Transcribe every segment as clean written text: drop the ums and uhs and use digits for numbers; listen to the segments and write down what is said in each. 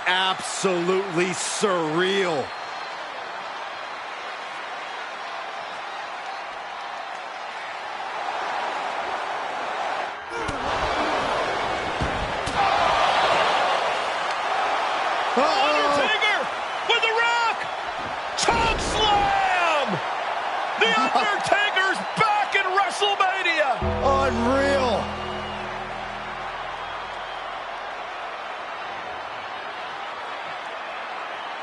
absolutely surreal. Undertaker with the Rock! Choke slam! The Undertaker's back in WrestleMania! Unreal!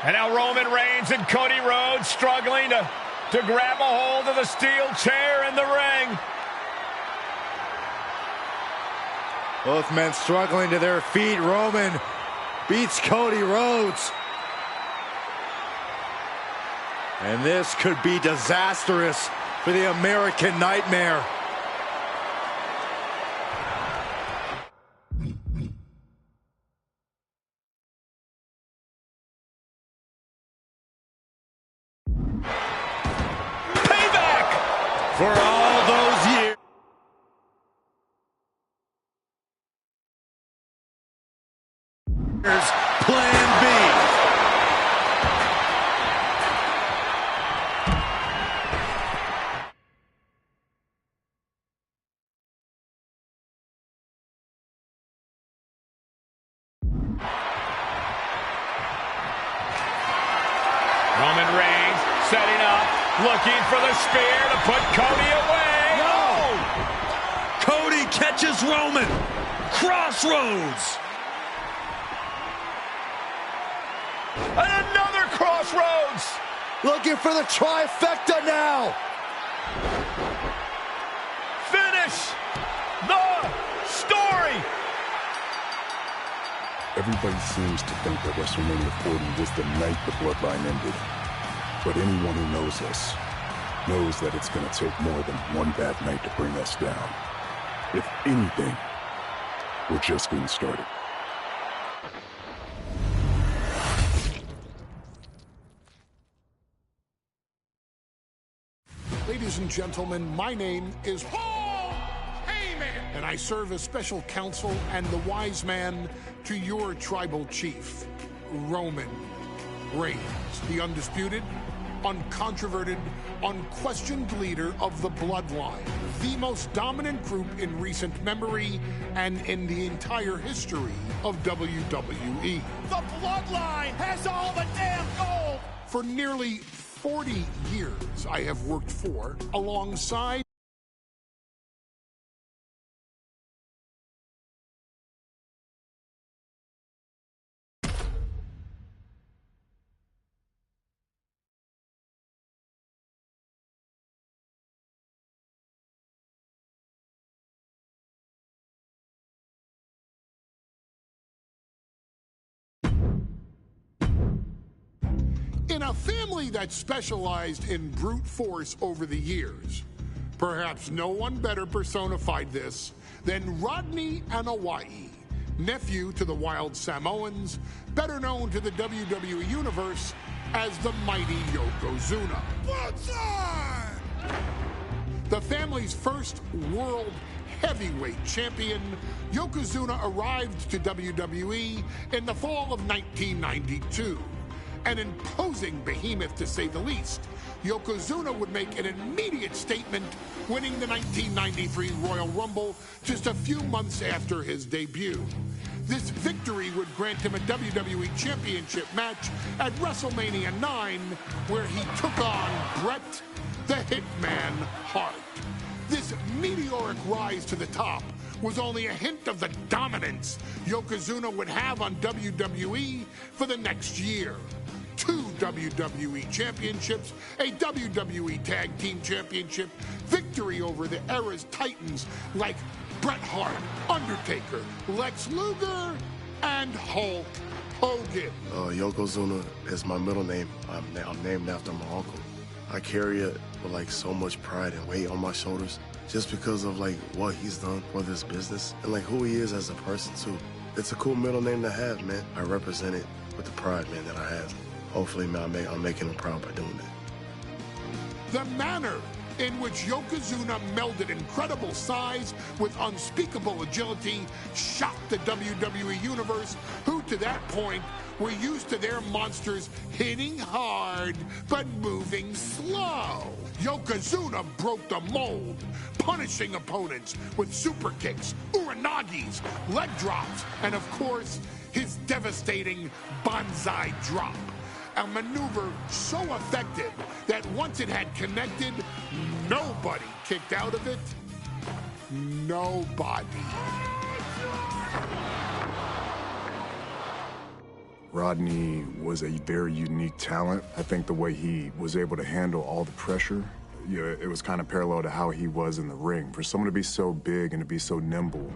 And now Roman Reigns and Cody Rhodes struggling to grab a hold of the steel chair in the ring. Both men struggling to their feet. Roman beats Cody Rhodes. And this could be disastrous for the American Nightmare. Payback For all those years. Plan B. Roman Reigns setting up, looking for the spear to put Cody away. No! Cody catches Roman. Crossroads. And another crossroads. Looking for the trifecta now. Finish the story. Everybody seems to think that WrestleMania 40 was the night the bloodline ended. But anyone who knows us knows that it's going to take more than one bad night to bring us down. If anything, we're just getting started. Ladies and gentlemen, my name is Paul Heyman, and I serve as special counsel and the wise man to your tribal chief, Roman Reigns, the undisputed, uncontroverted, unquestioned leader of the Bloodline, the most dominant group in recent memory and in the entire history of WWE. The Bloodline has all the damn gold. For nearly 40 years, I have worked for, alongside, in a family that specialized in brute force over the years. Perhaps no one better personified this than Rodney Anoa'i, nephew to the Wild Samoans, better known to the WWE Universe as the mighty Yokozuna. The family's first world heavyweight champion, Yokozuna arrived to WWE in the fall of 1992. An imposing behemoth, to say the least, Yokozuna would make an immediate statement, winning the 1993 Royal Rumble just a few months after his debut. This victory would grant him a WWE Championship match at WrestleMania 9, where he took on Bret the Hitman Hart. This meteoric rise to the top was only a hint of the dominance Yokozuna would have on WWE for the next year. 2 WWE championships, a WWE Tag Team Championship, victory over the era's titans like Bret Hart, Undertaker, Lex Luger, and Hulk Hogan. Yokozuna is my middle name. I'm named after my uncle. I carry it with like so much pride and weight on my shoulders just because of like what he's done for this business and like who he is as a person too. It's a cool middle name to have, man. I represent it with the pride, man, that I have. Hopefully, man, I'm making him proud by doing that. The manner in which Yokozuna melded incredible size with unspeakable agility, shocked the WWE Universe, who to that point were used to their monsters hitting hard but moving slow. Yokozuna broke the mold, punishing opponents with super kicks, uranagis, leg drops, and of course, his devastating Banzai drop. A maneuver so effective that once it had connected, nobody kicked out of it. Nobody. Rodney was a very unique talent. I think the way he was able to handle all the pressure, it was kind of parallel to how he was in the ring. For someone to be so big and to be so nimble,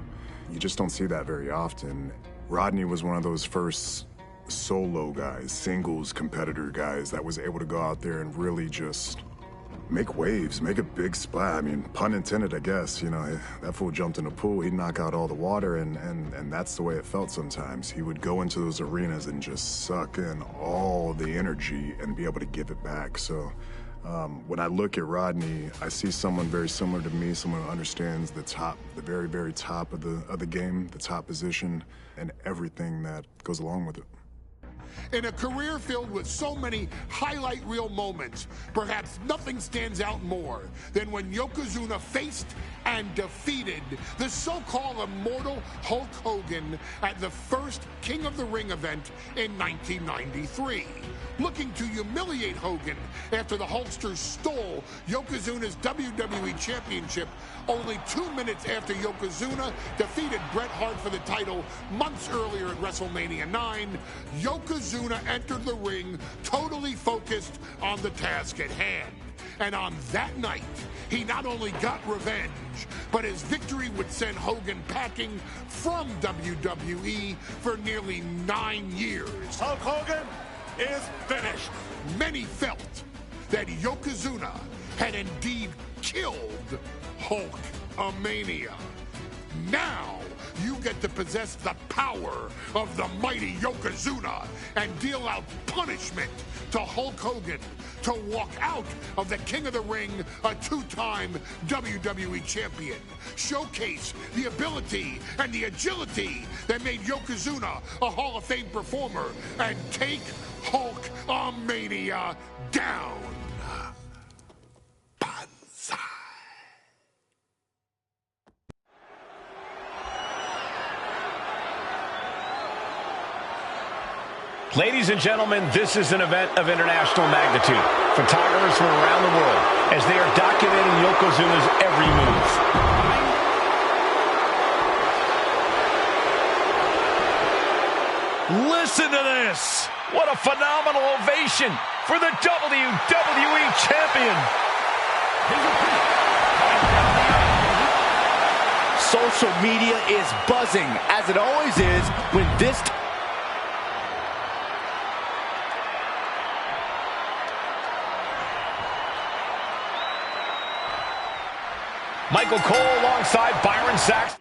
you just don't see that very often. Rodney was one of those first solo guys, singles competitor guys that was able to go out there and really just make waves, make a big splash. I mean, pun intended, I guess. You know, that fool jumped in the pool, he'd knock out all the water, and that's the way it felt sometimes. He would go into those arenas and just suck in all the energy and be able to give it back. So when I look at Rodney, I see someone very similar to me, someone who understands the top, the very, very top of the game, the top position, and everything that goes along with it. In a career filled with so many highlight reel moments, perhaps nothing stands out more than when Yokozuna faced and defeated the so-called immortal Hulk Hogan at the first King of the Ring event in 1993. Looking to humiliate Hogan after the Hulkster stole Yokozuna's WWE Championship only 2 minutes after Yokozuna defeated Bret Hart for the title months earlier at WrestleMania 9, Yokozuna entered the ring totally focused on the task at hand. And on that night, he not only got revenge, but his victory would send Hogan packing from WWE for nearly 9 years. Hulk Hogan is finished. Many felt that Yokozuna had indeed killed Hulkamania. Now, you get to possess the power of the mighty Yokozuna and deal out punishment to Hulk Hogan to walk out of the King of the Ring a 2-time WWE champion. Showcase the ability and the agility that made Yokozuna a Hall of Fame performer and take Hulkamania down. Banzai. Ladies and gentlemen, this is an event of international magnitude. Photographers from around the world as they are documenting Yokozuna's every move. Listen to this. What a phenomenal ovation for the WWE Champion. Social media is buzzing, as it always is when this Michael Cole alongside Byron Saxton.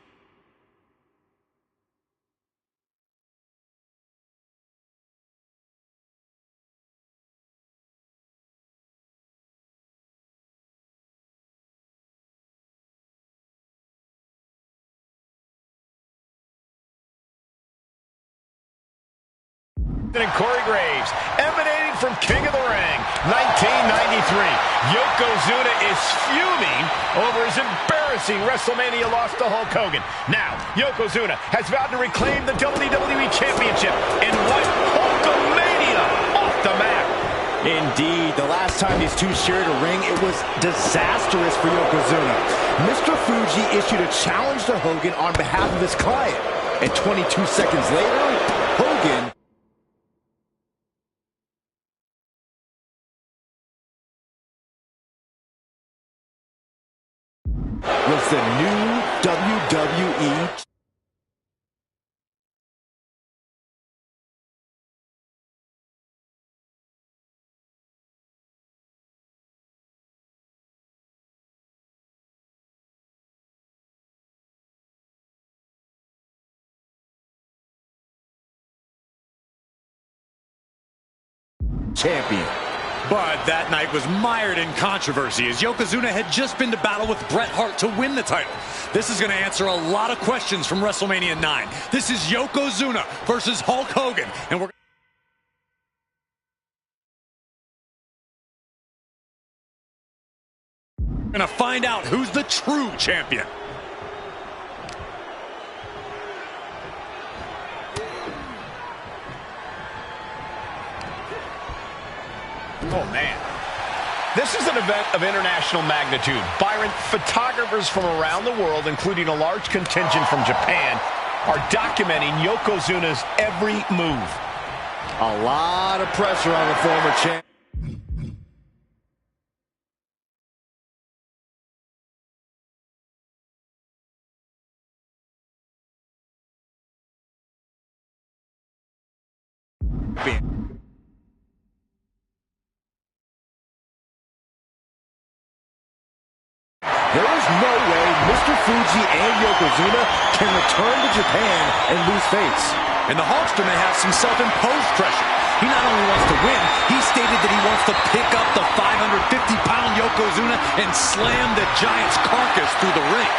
And Corey Graves, emanating from King of the Ring, 1993. Yokozuna is fuming over his embarrassing WrestleMania loss to Hulk Hogan. Now, Yokozuna has vowed to reclaim the WWE Championship and wipe Hulkamania off the map. Indeed, the last time these two shared a ring, it was disastrous for Yokozuna. Mr. Fuji issued a challenge to Hogan on behalf of his client. And 22 seconds later, Hogan was the new WWE champion. But that night was mired in controversy as Yokozuna had just been to battle with Bret Hart to win the title. This is going to answer a lot of questions from WrestleMania 9. This is Yokozuna versus Hulk Hogan, and we're going to find out who's the true champion. Oh, man. This is an event of international magnitude. Byron, photographers from around the world, including a large contingent from Japan, are documenting Yokozuna's every move. A lot of pressure on the former champ. There is no way Mr. Fuji and Yokozuna can return to Japan and lose face. And the Hulkster may have some self-imposed pressure. He not only wants to win, he stated that he wants to pick up the 550-pound Yokozuna and slam the Giant's carcass through the ring.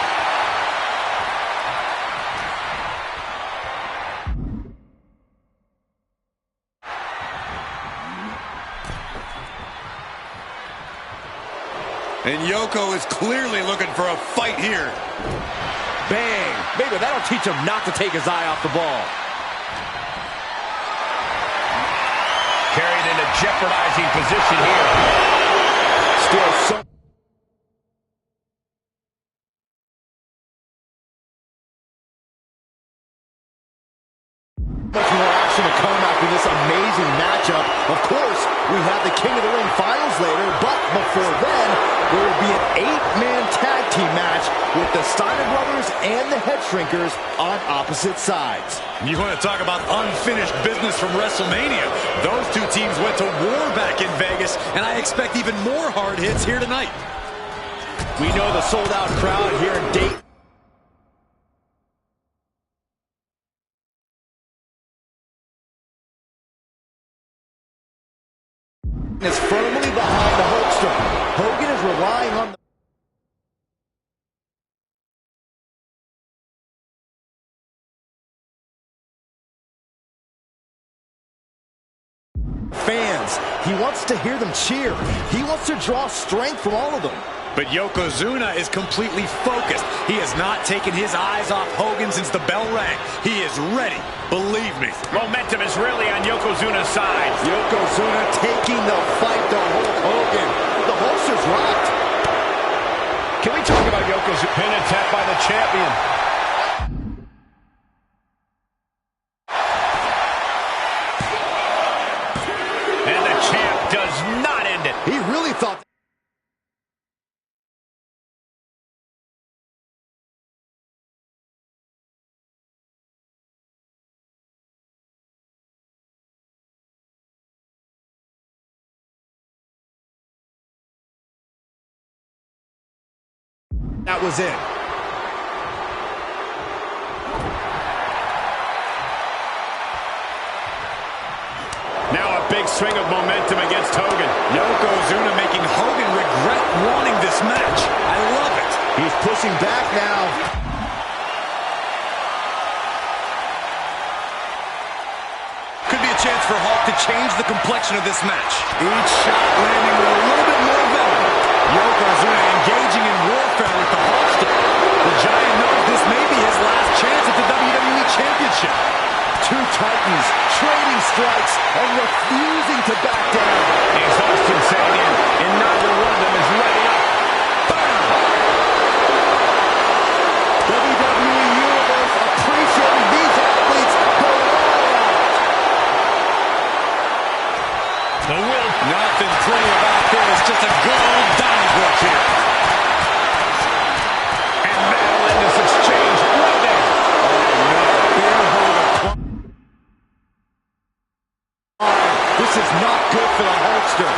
And Yoko is clearly looking for a fight here. Bang! Maybe that'll teach him not to take his eye off the ball. Carried in a jeopardizing position here. Still so... much more action to come after this amazing matchup. Of course, we have the King of the Ring finals later, but before then, there will be an 8-man tag team match with the Steiner Brothers and the Head Shrinkers on opposite sides. You want to talk about unfinished business from WrestleMania? Those two teams went to war back in Vegas, and I expect even more hard hits here tonight. We know the sold-out crowd here in Dayton is firmly behind the Hulkster. Hogan is relying on the fans. He wants to hear them cheer. He wants to draw strength from all of them. But Yokozuna is completely focused. He has not taken his eyes off Hogan since the bell rang. He is ready, believe me. Momentum is really on Yokozuna's side. Yokozuna taking the fight to Hulk Hogan. The Hulkster's rocked. Can we talk about Yokozuna? Pin attempt by the champion. And the champ does not end it. He really thought... that was it. Now a big swing of momentum against Hogan. Yokozuna making Hogan regret wanting this match. I love it. He's pushing back now. Could be a chance for Hulk to change the complexion of this match. Each shot landing with a little bit more venom. Yokozuna engaging in warfare with the Hulkster. The Giant knows this may be his last chance at the WWE Championship. Two Titans trading strikes and refusing to back down. Exhaustion setting in, and neither one of them is letting up. Bam! WWE Universe appreciating these athletes going all out. The will. Nothing pretty about this, just a good old Donnybrook here. And that'll end this exchange right there. This is not good for the Hulkster.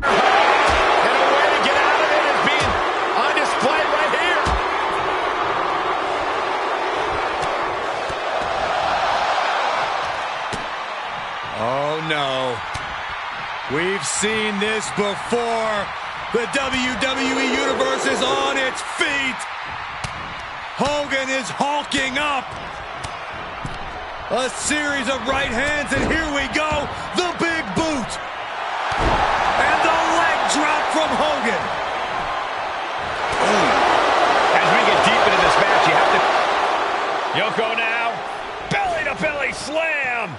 And a way to get out of it is being on display right here. We've seen this before. The WWE Universe is on its feet. Hogan is hulking up. A series of right hands, and here we go. The big boot. And the leg drop from Hogan. As we get deep into this match, you have to... Yoko now. Belly-to-belly slam.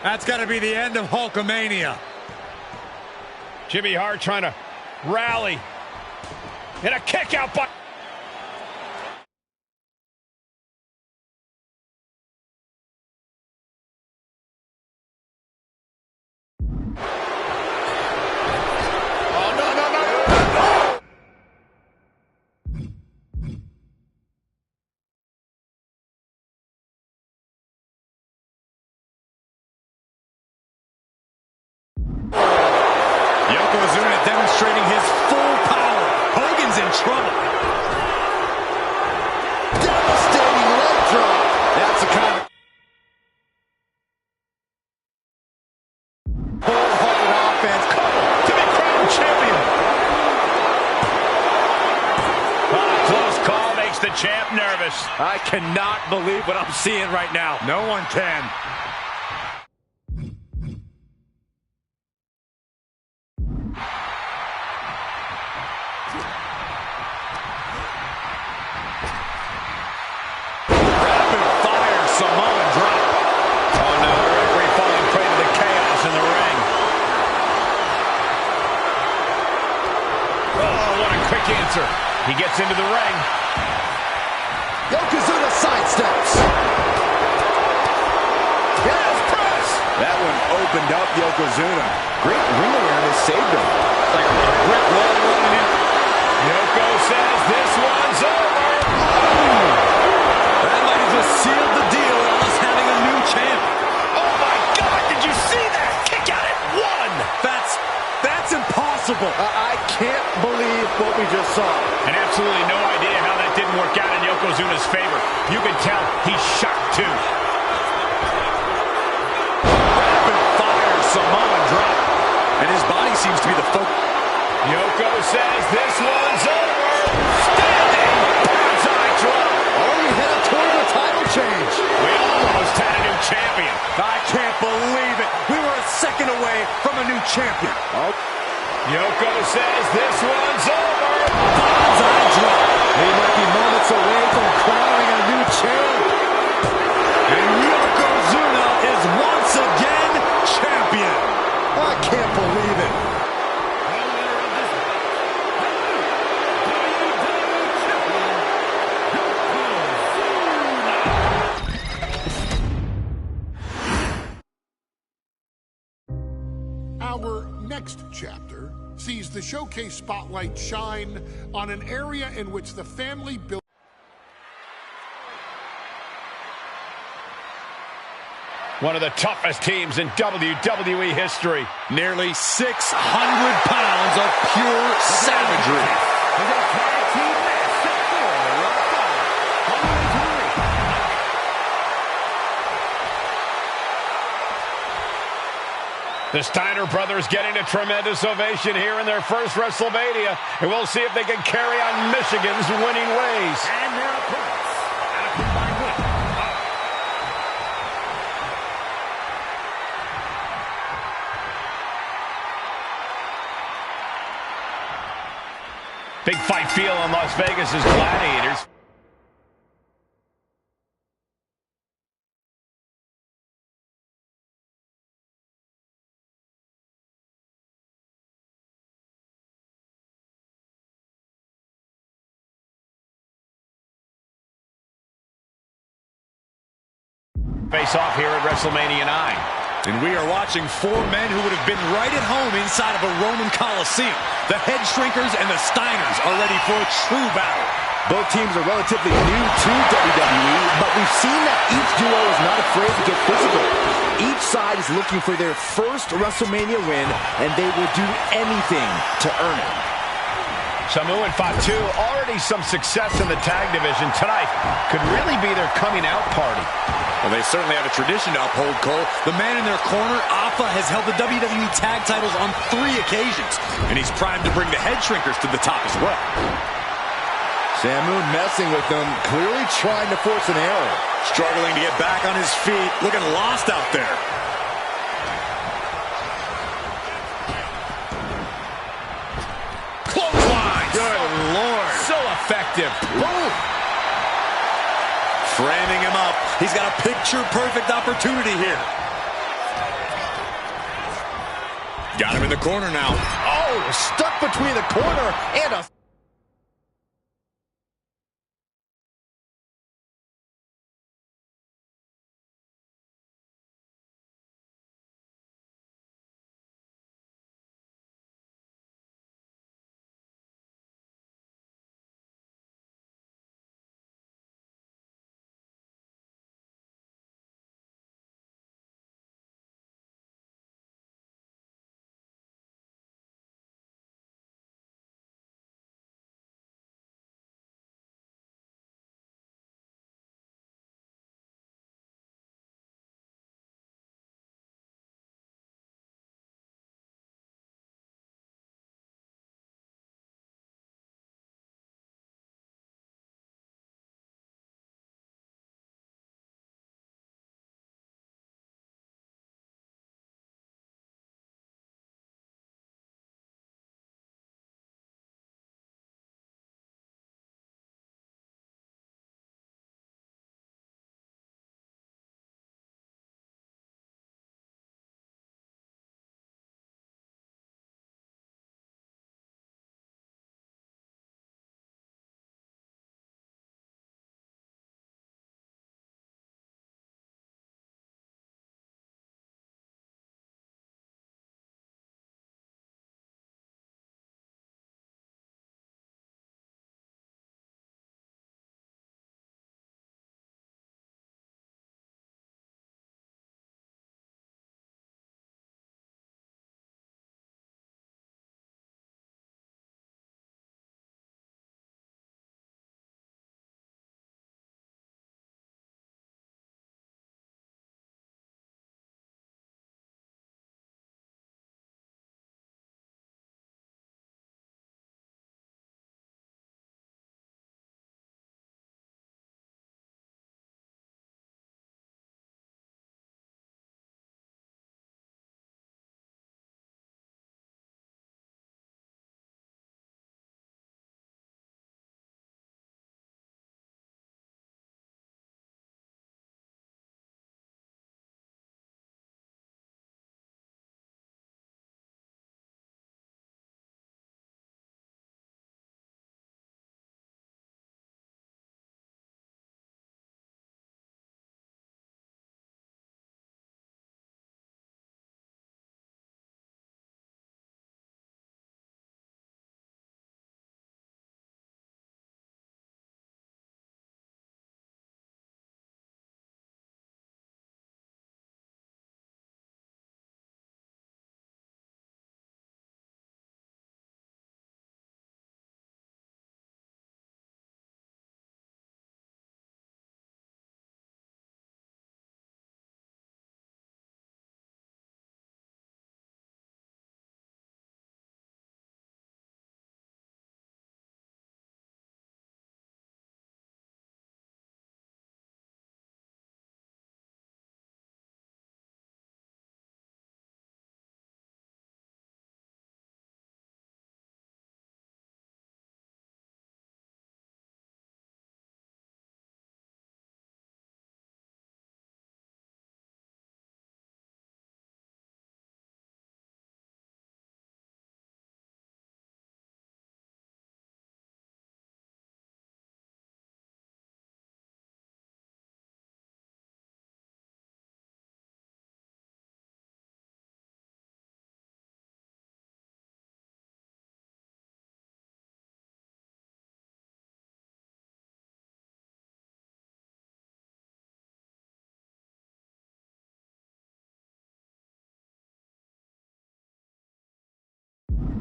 That's got to be the end of Hulkamania. Jimmy Hart trying to rally. And a kick out by... Yokozuna demonstrating his full power. Hogan's in trouble. Devastating leg drop. That's the kind of wholehearted offense. To be crowned champion. Close call makes the champ nervous. I cannot believe what I'm seeing right now. No one can. He gets into the ring. Yokozuna sidesteps. Yes, press. That one opened up Yokozuna. Great ring awareness saved him. Like a brick wall running in. Yoko says this one's over. That might have just sealed the deal on us having a new champ. Oh my God, did you see that? Kick out at one. That's impossible. I can't believe what we just saw. And absolutely no idea how that didn't work out in Yokozuna's favor. You can tell he's shocked too. Rapid fire Samoan drop. And his body seems to be the focus. Yoko says this one's over. Standing bonsai drop. Already headed toward the title change. We almost had a new champion. I can't believe it. We were a second away from a new champion. Oh. Yoko says this one's over. Bonsai drop. They might be moments away from crowning a new champ. And Yokozuna is once again champion. I can't believe it. Our next chapter sees the showcase spotlight shine on an area in which the family built. One of the toughest teams in WWE history. Nearly 600 pounds of pure savagery. The Steiner brothers getting a tremendous ovation here in their first WrestleMania. And we'll see if they can carry on Michigan's winning ways. And their opponents, at a combined win. Big fight feel in Las Vegas' Gladiators. Face off here at WrestleMania 9. And we are watching four men who would have been right at home inside of a Roman Coliseum. The Head Shrinkers and the Steiners are ready for a true battle. Both teams are relatively new to WWE, but we've seen that each duo is not afraid to get physical. Each side is looking for their first WrestleMania win, and they will do anything to earn it. Samu and Fatu, already some success in the tag division. Tonight could really be their coming out party. Well, they certainly have a tradition to uphold, Cole. The man in their corner, Alpha, has held the WWE tag titles on 3 occasions, and he's primed to bring the head shrinkers to the top as well. Samu messing with them, clearly trying to force an error. Struggling to get back on his feet, looking lost out there. Clothesline! Good Lord. So effective. Boom. Framing him up. He's got a picture-perfect opportunity here. Got him in the corner now. Oh, stuck between the corner and a...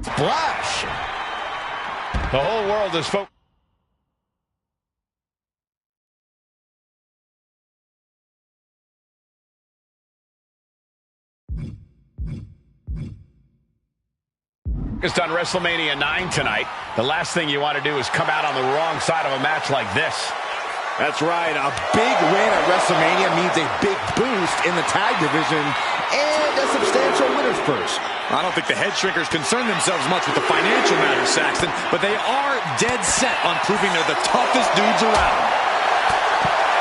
Splash. The whole world is focused on WrestleMania 9 tonight. The last thing you want to do is come out on the wrong side of a match like this. That's right. A big win at WrestleMania means a big boost in the tag division and a substantial winner's purse. I don't think the head shrinkers concern themselves much with the financial matters, Saxton, but they are dead set on proving they're the toughest dudes around.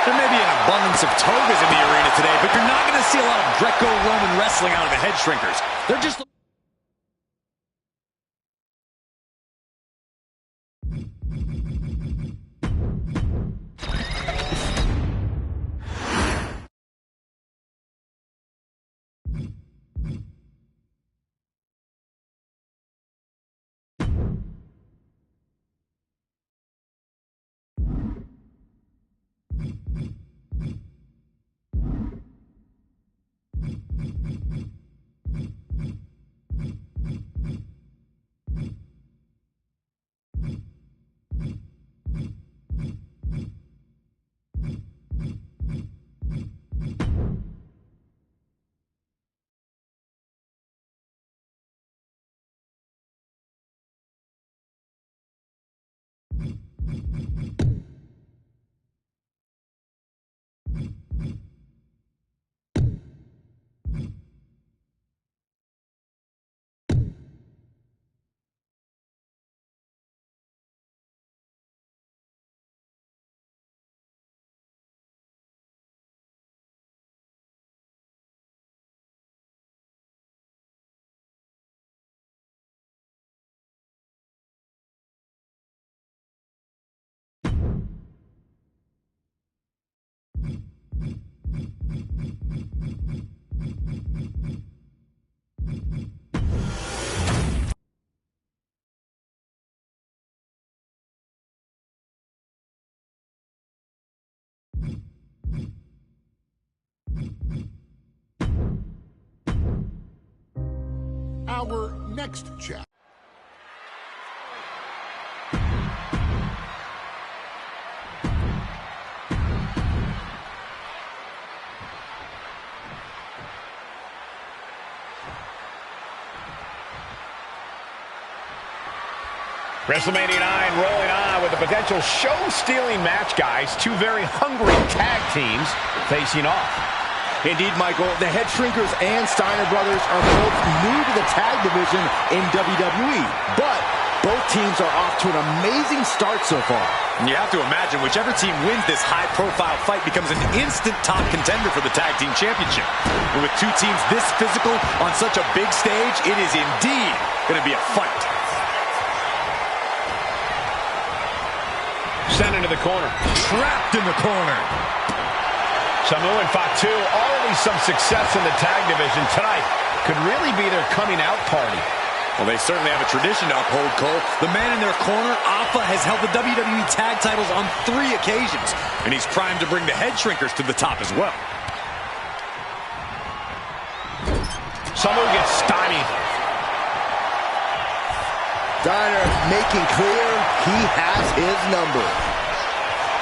There may be an abundance of togas in the arena today, but you're not going to see a lot of Greco-Roman wrestling out of the head shrinkers. They're just... Our next chat. WrestleMania 9 rolling on with a potential show-stealing match, guys. Two very hungry tag teams facing off. Indeed, Michael, the Head Shrinkers and Steiner Brothers are both new to the tag division in WWE, but both teams are off to an amazing start so far. You have to imagine whichever team wins this high-profile fight becomes an instant top contender for the Tag Team Championship. And with two teams this physical on such a big stage, it is indeed going to be a fight. Sent into the corner. Trapped in the corner. Samu and Fatu, already some success in the tag division tonight. Could really be their coming out party. Well, they certainly have a tradition to uphold, Cole. The man in their corner, Alpha, has held the WWE tag titles on 3 occasions, and he's primed to bring the Head Shrinkers to the top as well. Samu gets stymied. Steiner making clear he has his number.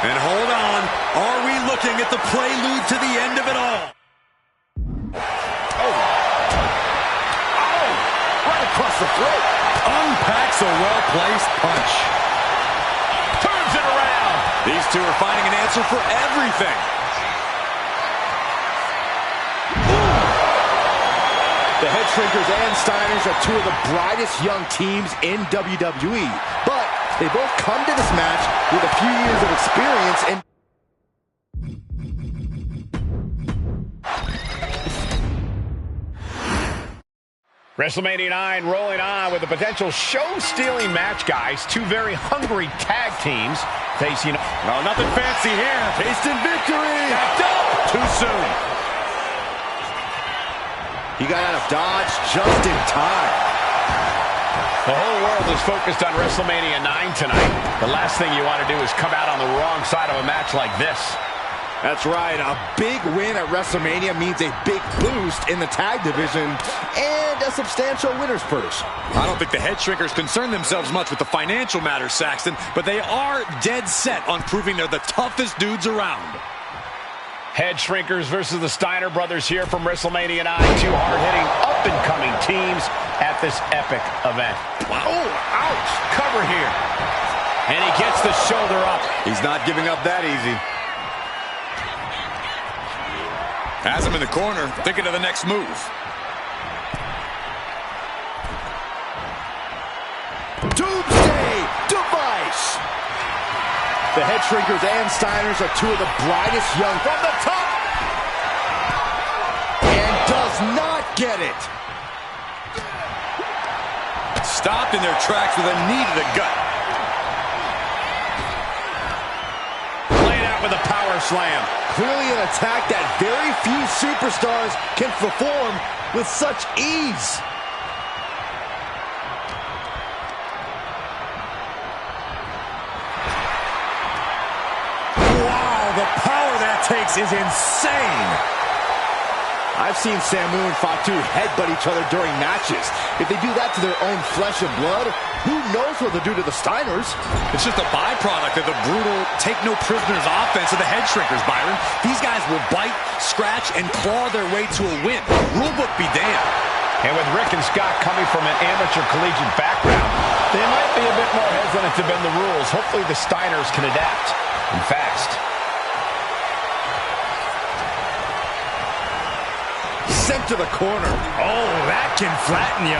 And hold on, are we looking at the prelude to the end of it all? Right across the throat. Unpacks a well-placed punch. Turns it around. These two are finding an answer for everything. The Head Shrinkers and Steiners are two of the brightest young teams in WWE, but they both come to this match with a few years of experience and WrestleMania 9 rolling on with a potential show-stealing match, guys. Two very hungry tag teams facing... Oh, nothing fancy here. tasting victory. Too soon. He got out of dodge just in time. The whole world is focused on WrestleMania 9 tonight. The last thing you want to do is come out on the wrong side of a match like this. That's right, a big win at WrestleMania means a big boost in the tag division and a substantial winner's purse. I don't think the head shrinkers concern themselves much with the financial matters, Saxton, but they are dead set on proving they're the toughest dudes around. Head shrinkers versus the Steiner brothers here from WrestleMania 9. Two hard-hitting, up-and-coming teams at this epic event. Wow. Oh, ouch! Cover here. And he gets the shoulder up. He's not giving up that easy. Has him in the corner, thinking of the next move. Doomsday device. The head shrinkers and Steiners are two of the brightest young from the top. And does not get it. Stopped in their tracks with a knee to the gut. Laid out with a power slam. Clearly an attack that very few superstars can perform with such ease. Wow, the power that takes is insane. I've seen Samu and Wwe2k25 headbutt each other during matches. If they do that to their own flesh and blood, who knows what they'll do to the Steiners? It's just a byproduct of the brutal take-no-prisoners offense of the head shrinkers, Byron. These guys will bite, scratch, and claw their way to a win. Rulebook be damned. And with Rick and Scott coming from an amateur collegiate background, they might be a bit more hesitant to bend the rules. Hopefully the Steiners can adapt and fast. Sent to the corner. Oh, that can flatten you.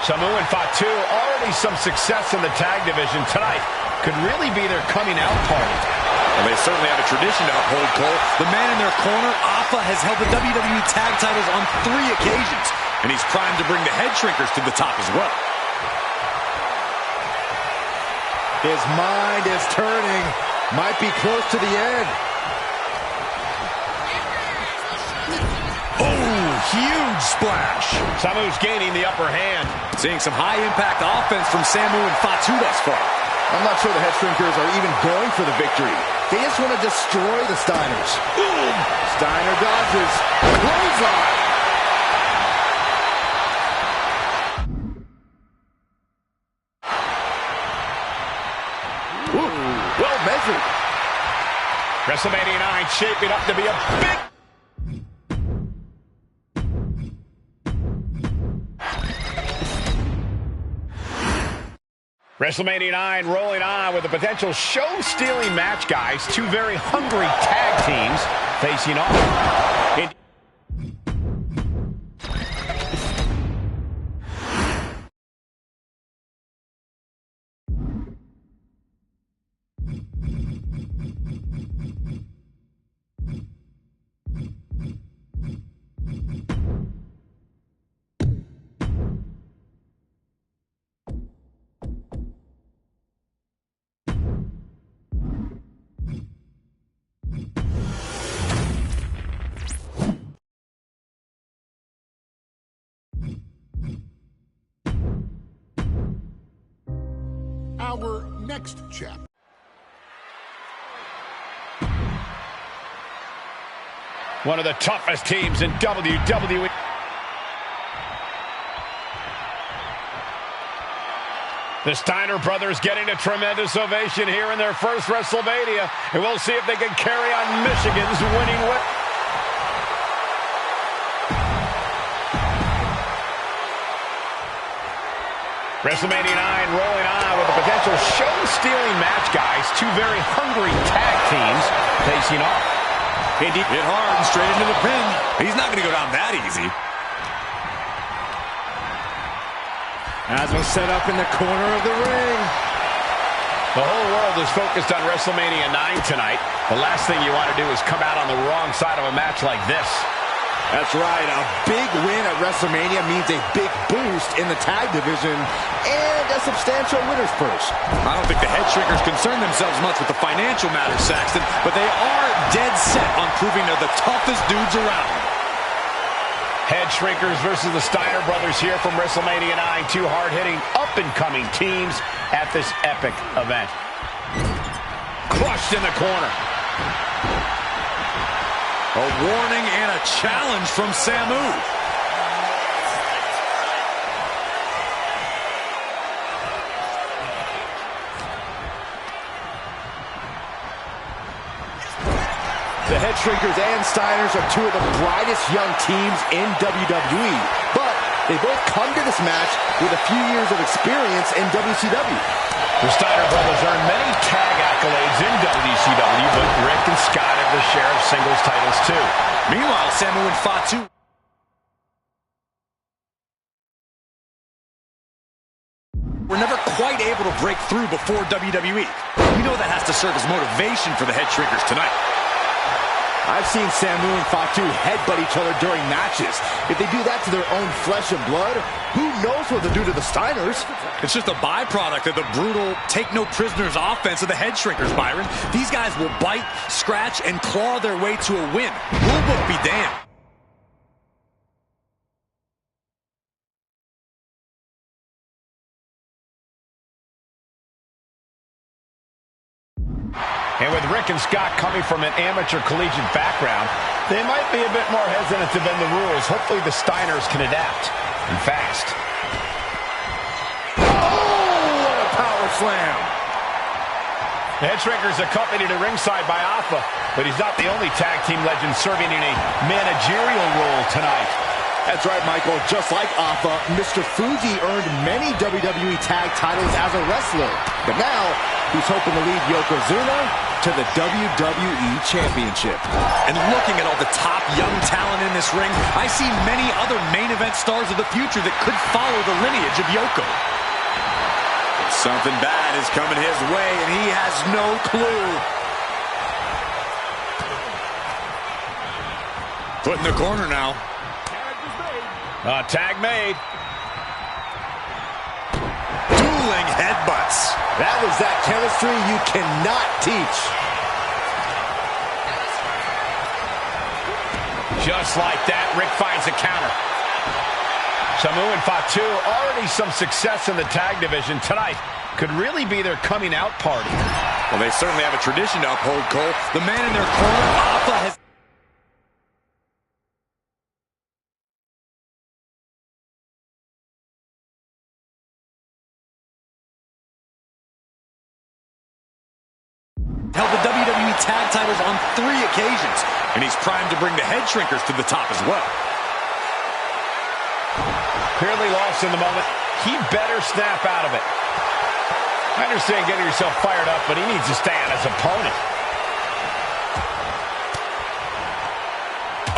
Samu and Wwe2k already some success in the tag division tonight. Could really be their coming out party. Well, they certainly have a tradition to uphold, Cole. The man in their corner, Alpha, has held the WWE tag titles on 3 occasions, and he's primed to bring the head shrinkers to the top as well. His mind is turning. Might be close to the end. Oh, huge splash. Samu's gaining the upper hand. Seeing some high-impact offense from Samu and Wwe2k thus far. I'm not sure the head shrinkers are even going for the victory. They just want to destroy the Steiners. Boom! Steiner dodges. Clothesline. Ooh, well measured. WrestleMania 9 shaping up to be a big... WrestleMania 9 rolling on with a potential show-stealing match, guys. Two very hungry tag teams facing off. Our next chapter. One of the toughest teams in WWE. The Steiner brothers getting a tremendous ovation here in their first WrestleMania. And we'll see if they can carry on Michigan's winning way. WrestleMania 9 rolling on with a potential show-stealing match, guys. Two very hungry tag teams facing off. Indeed, hit hard and straight into the pin. He's not going to go down that easy. As was set up in the corner of the ring. The whole world is focused on WrestleMania 9 tonight. The last thing you want to do is come out on the wrong side of a match like this. That's right, a big win at WrestleMania means a big boost in the tag division and a substantial winner's purse. I don't think the head shrinkers concern themselves much with the financial matters, Saxton, but they are dead set on proving they're the toughest dudes around. Head shrinkers versus the Steiner brothers here from WrestleMania 9. Two hard-hitting, up-and-coming teams at this epic event. Crushed in the corner. A warning and a challenge from Samu. The Head Shrinkers and Steiners are two of the brightest young teams in WWE, but they both come to this match with a few years of experience in WCW. The Steiner brothers earned many tag accolades in WCW, but Rick and Scott have their share of singles titles too. Meanwhile, Samu and Fatu were never quite able to break through before WWE. We know that has to serve as motivation for the Head Shrinkers tonight. I've seen Samu and Fatu headbutt each other during matches. If they do that to their own flesh and blood, who knows what they'll do to the Steiners? It's just a byproduct of the brutal take-no-prisoners offense of the Head Shrinkers, Byron. These guys will bite, scratch, and claw their way to a win. Rulebook be damned. And with Rick and Scott coming from an amateur collegiate background, they might be a bit more hesitant to bend the rules. Hopefully the Steiners can adapt, and fast. Oh, what a power slam! The Head Shrinkers accompanied to ringside by Alpha, but he's not the only tag team legend serving in a managerial role tonight. That's right, Michael. Just like Alpha, Mr. Fuji earned many WWE tag titles as a wrestler. But now, he's hoping to lead Yokozuna to the WWE Championship. And looking at all the top young talent in this ring, I see many other main event stars of the future that could follow the lineage of Yoko. Something bad is coming his way, and he has no clue. Put in the corner now. Tag made. Dueling headbutts. That was that chemistry you cannot teach. Just like that, Rick finds a counter. Samu and Fatu, already some success in the tag division tonight. Could really be their coming out party. Well, they certainly have a tradition to uphold, Cole. The man in their corner, Alpha, has... held the WWE tag titles on 3 occasions, and he's primed to bring the Head Shrinkers to the top as well. Clearly lost in the moment. He better snap out of it. I understand getting yourself fired up, but he needs to stay on his opponent.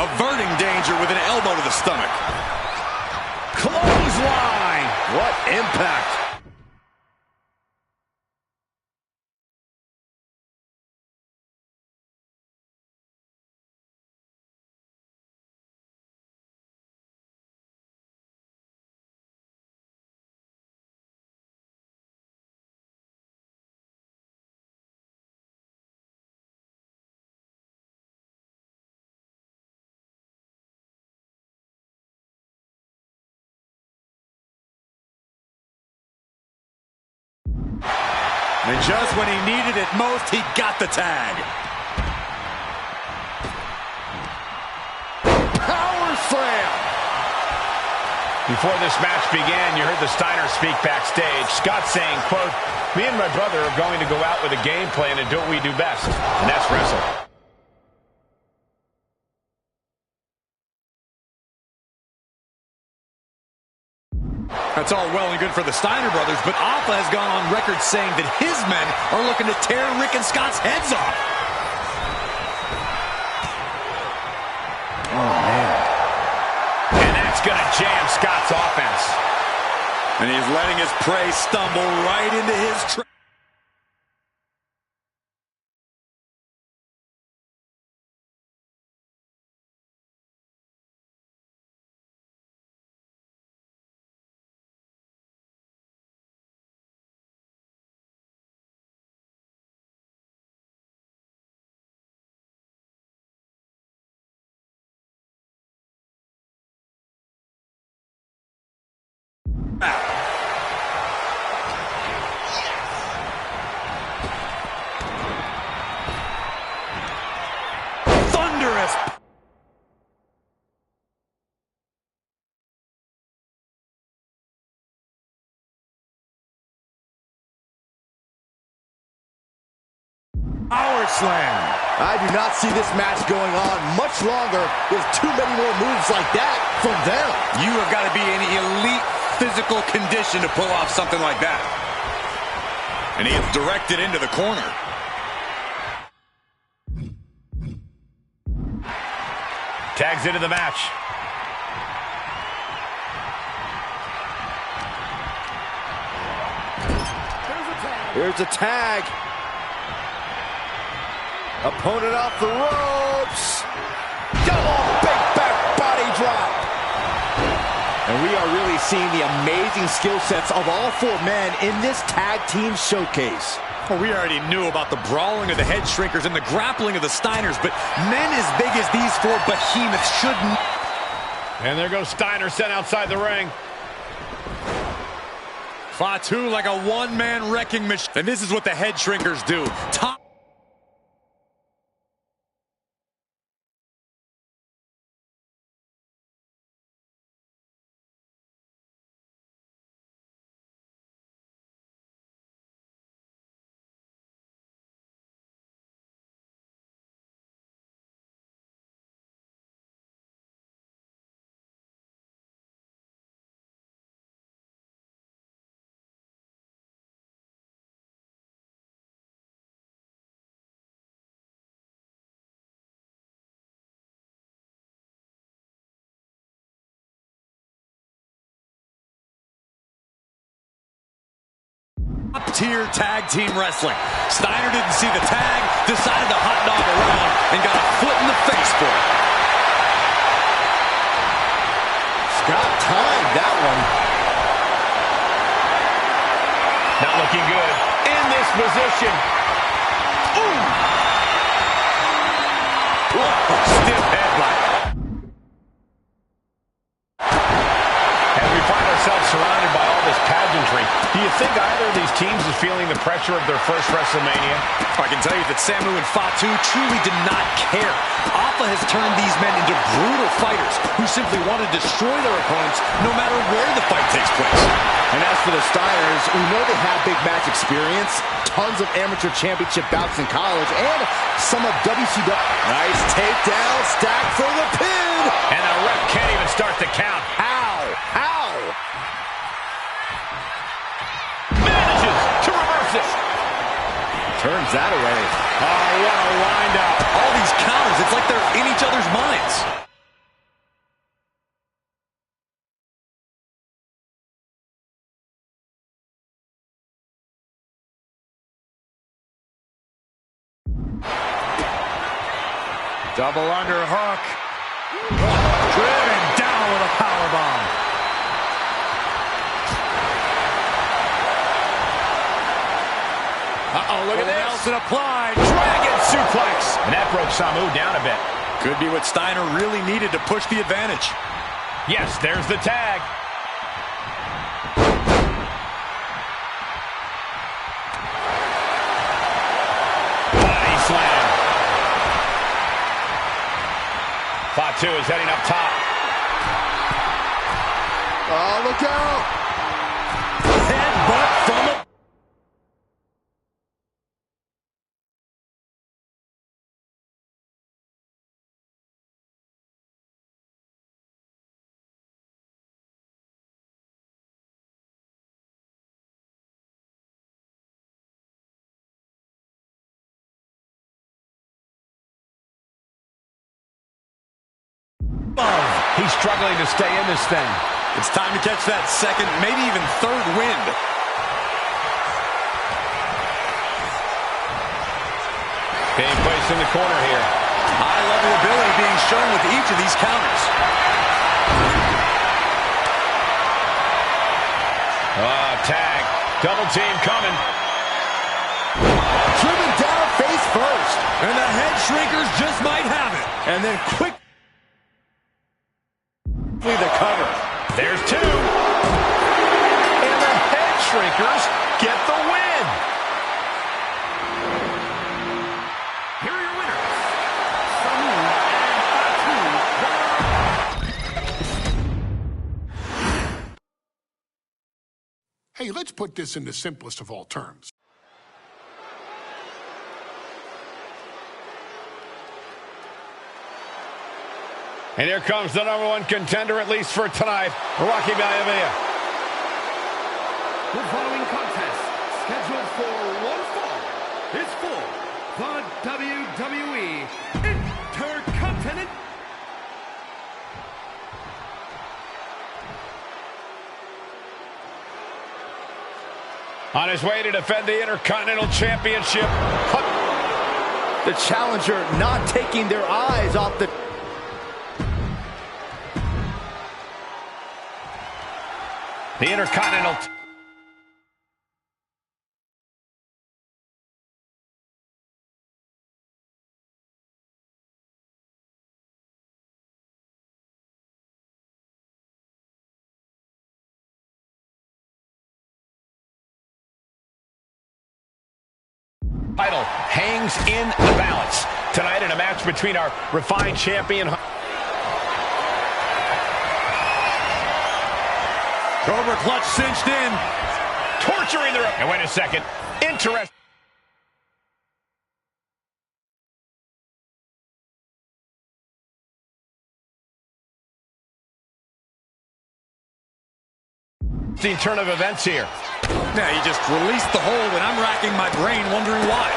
Averting danger with an elbow to the stomach. Clothesline! What impact! And just when he needed it most, he got the tag. Power slam! Before this match began, you heard the Steiners speak backstage. Scott saying, quote, "Me and my brother are going to go out with a game plan and do what we do best, and that's wrestle." That's all well and good for the Steiner brothers, but Alpha has gone on record saying that his men are looking to tear Rick and Scott's heads off. Oh, man. And that's going to jam Scott's offense. And he's letting his prey stumble right into his trap. power slam. I do not see this match going on much longer with too many more moves like that from them. You have got to be in elite physical condition to pull off something like that. And he gets directed into the corner. Tags into the match. Here's a tag. Opponent off the ropes. Double big back body drop. And we are really seeing the amazing skill sets of all four men in this tag team showcase. Well, we already knew about the brawling of the head shrinkers and the grappling of the Steiners, but men as big as these four behemoths shouldn't. And there goes Steiner sent outside the ring. Wwe2 like a one-man wrecking machine. And this is what the head shrinkers do. Top-tier tag team wrestling. Steiner didn't see the tag, decided to hot dog around, and got a foot in the face for it. Scott timed that one. Not looking good. In this position. Ooh! Whoa, stiff headlock. As we find ourselves surrounded by all this pageantry, do you think either of these teams is feeling the pressure of their first WrestleMania? I can tell you that Samu and Wwe2 truly did not care. Alpha has turned these men into brutal fighters who simply want to destroy their opponents no matter where the fight takes place. And as for the Steiners, we know they have big match experience, tons of amateur championship bouts in college, and some of WCW. Nice takedown, stack for the pin. And the ref can't even start the count. Ow! Ow! Manages to reverse it. Turns that away. Oh, what a wind-up. All these counters, it's like they're in each other's minds. Double underhook. Driven down with a powerbomb. Uh-oh, look at this. Nelson applied. Dragon suplex. And that broke Samu down a bit. Could be what Steiner really needed to push the advantage. Yes, there's the tag. Body slam. Wwe2 is heading up top. Oh, look out! Headbutt from a... He's struggling to stay in this thing. It's time to catch that second, maybe even third wind. Being placed in the corner here. High level ability being shown with each of these counters. Tag. Double team coming. Driven down face first. And the head shrinkers just might have it. And then quick. The cover. There's two. And the head shrinkers get the win. Here are your winners, Samu and Wwe2. Hey, let's put this in the simplest of all terms. And here comes the #1 contender, at least for tonight, Rocky Maivia. The following contest, scheduled for one fall, is for the WWE Intercontinental. On his way to defend the Intercontinental Championship. The challenger not taking their eyes off the... The Intercontinental... title hangs in the balance tonight in a match between our refined champion. Cobra clutch cinched in. Torturing the... And wait a second. Interesting turn of events here. Now he just released the hold, and I'm racking my brain wondering why.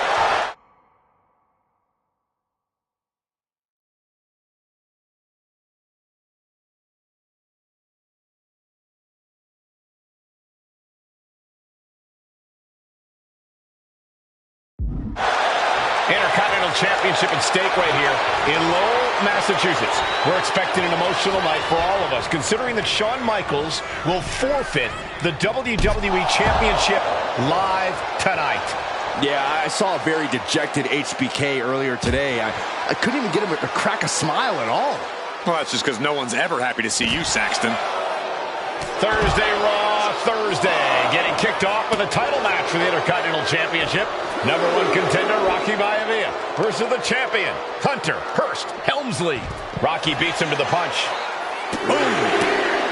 Intercontinental Championship at stake right here in Lowell, Massachusetts. We're expecting an emotional night for all of us, considering that Shawn Michaels will forfeit the WWE Championship live tonight. Yeah, I saw a very dejected HBK earlier today. I couldn't even get him to crack a smile at all. Well, that's just because no one's ever happy to see you, Saxton. Thursday Raw, Thursday. Getting kicked off with a title match for the Intercontinental Championship. #1 contender, Rocky Maivia, versus the champion, Hunter Hearst Helmsley. Rocky beats him to the punch. Boom!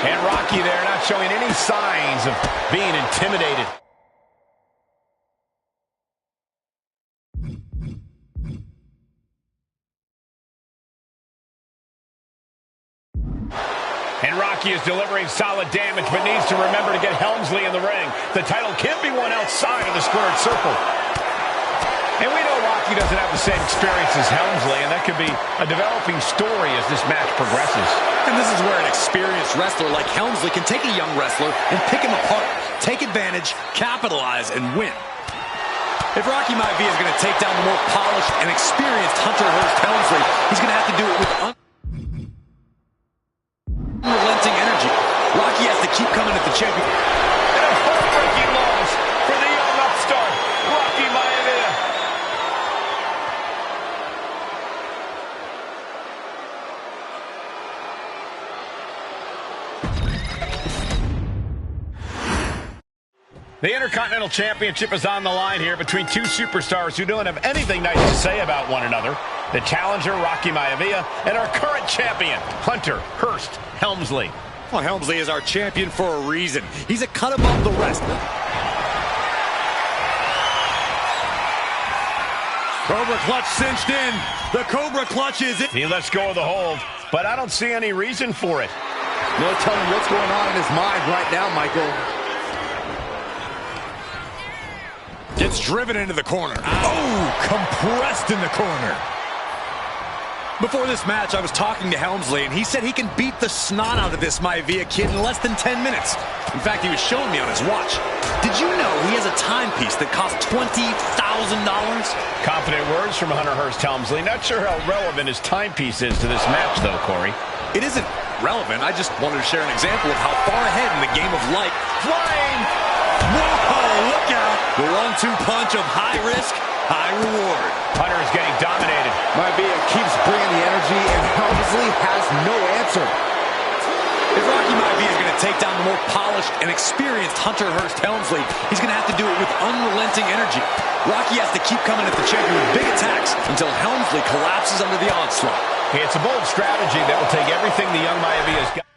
And Rocky there not showing any signs of being intimidated. And Rocky is delivering solid damage, but needs to remember to get Helmsley in the ring. The title can't be won outside of the squared circle. And we know Rocky doesn't have the same experience as Helmsley, and that could be a developing story as this match progresses. And this is where an experienced wrestler like Helmsley can take a young wrestler and pick him apart, take advantage, capitalize, and win. If Rocky Maivia is going to take down the more polished and experienced Hunter Hearst Helmsley, he's going to have to do it with unrelenting energy. Rocky has to keep coming at the champion. And a heartbreaking loss for the young upstart, Rocky Maivia. The Intercontinental Championship is on the line here between two superstars who don't have anything nice to say about one another. The challenger, Rocky Maivia, and our current champion, Hunter Hearst Helmsley. Well, Helmsley is our champion for a reason. He's a cut above the rest. Cobra clutch cinched in. The Cobra clutch is in. He lets go of the hold, but I don't see any reason for it. No telling what's going on in his mind right now, Michael. Gets driven into the corner. Oh, compressed in the corner. Before this match, I was talking to Helmsley, and he said he can beat the snot out of this Maivia kid in less than 10 minutes. In fact, he was showing me on his watch. Did you know he has a timepiece that costs $20,000? Confident words from Hunter Hearst Helmsley. Not sure how relevant his timepiece is to this match, though, Corey. It isn't relevant. I just wanted to share an example of how far ahead in the game of life. Flying! Whoa, look out! The 1-2 punch of high risk, high reward. Hunter is getting dominated. Maivia keeps bringing the energy, and Helmsley has no answer. If Rocky Maivia is going to take down the more polished and experienced Hunter Hearst Helmsley, he's going to have to do it with unrelenting energy. Rocky has to keep coming at the champion with big attacks until Helmsley collapses under the onslaught. It's a bold strategy that will take everything the young Maivia has got.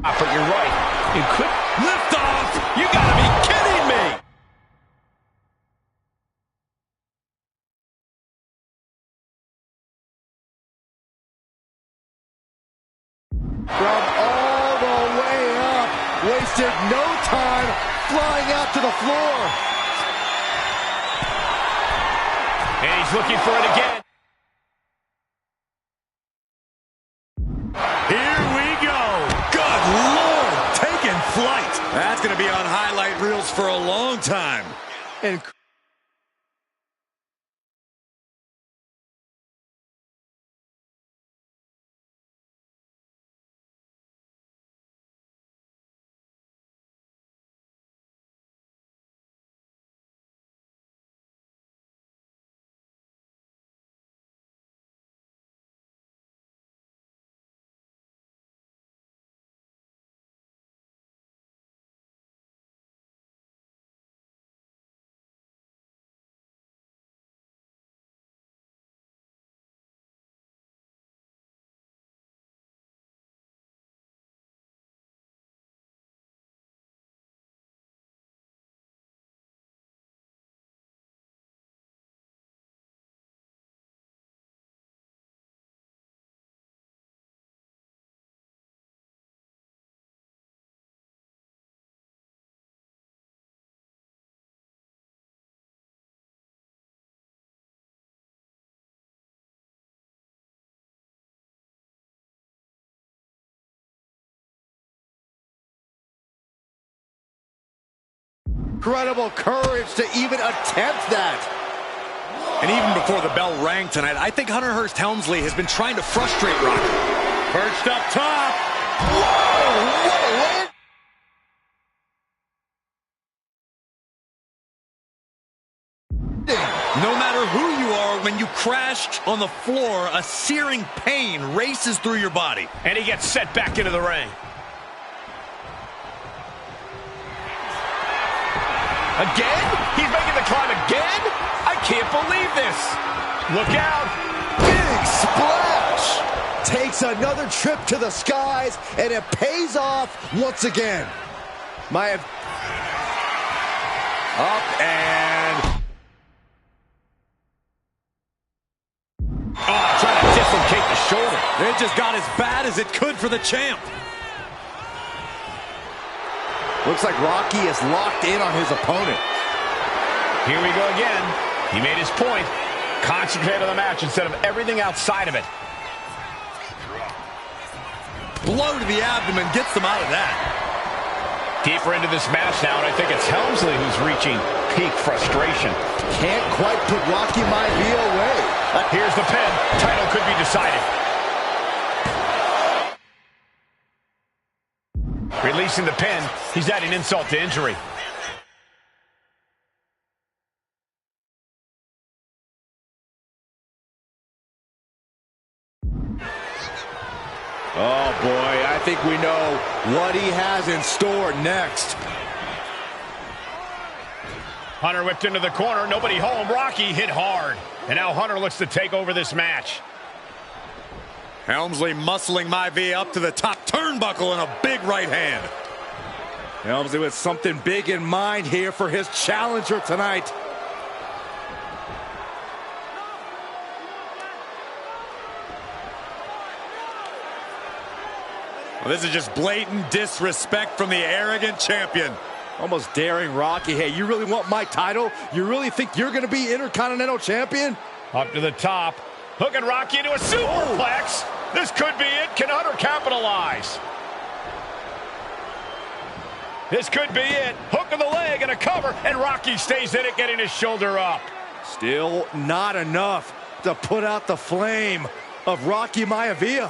But you're right. You could Lift off! You gotta be kidding me! From all the way up, wasted no time flying out to the floor. And he's looking for it again. Here we go! Good Lord! Taking flight! That's gonna be on highlight reels for a long time. And incredible courage to even attempt that. And even before the bell rang tonight, I think Hunter Hearst Helmsley has been trying to frustrate Rocky. Perched up top. Whoa, what a land. No matter who you are, when you crash on the floor, a searing pain races through your body. And he gets set back into the ring. Again? He's making the climb again? I can't believe this. Look out. Big splash. Takes another trip to the skies, and it pays off once again. Up and... Oh, trying to dislocate the shoulder. It just got as bad as it could for the champ. Looks like Rocky is locked in on his opponent. Here we go again. He made his point. Concentrate on the match instead of everything outside of it. Blow to the abdomen gets them out of that. Deeper into this match now, and I think it's Helmsley who's reaching peak frustration. Can't quite put Rocky Maivia away. Here's the pin. Title could be decided. Releasing the pin. He's adding insult to injury. Oh, boy, I think we know what he has in store next. Hunter whipped into the corner. Nobody home. Rocky hit hard. And now Hunter looks to take over this match. Helmsley muscling Maivia up to the top turnbuckle in a big right hand. Helmsley with something big in mind here for his challenger tonight. Well, this is just blatant disrespect from the arrogant champion. Almost daring Rocky. Hey, you really want my title? You really think you're going to be Intercontinental Champion? Up to the top. Hooking Rocky into a superplex. This could be it. Can Hunter capitalize? This could be it. Hook of the leg and a cover, and Rocky stays in it, getting his shoulder up. Still not enough to put out the flame of Rocky Maivia.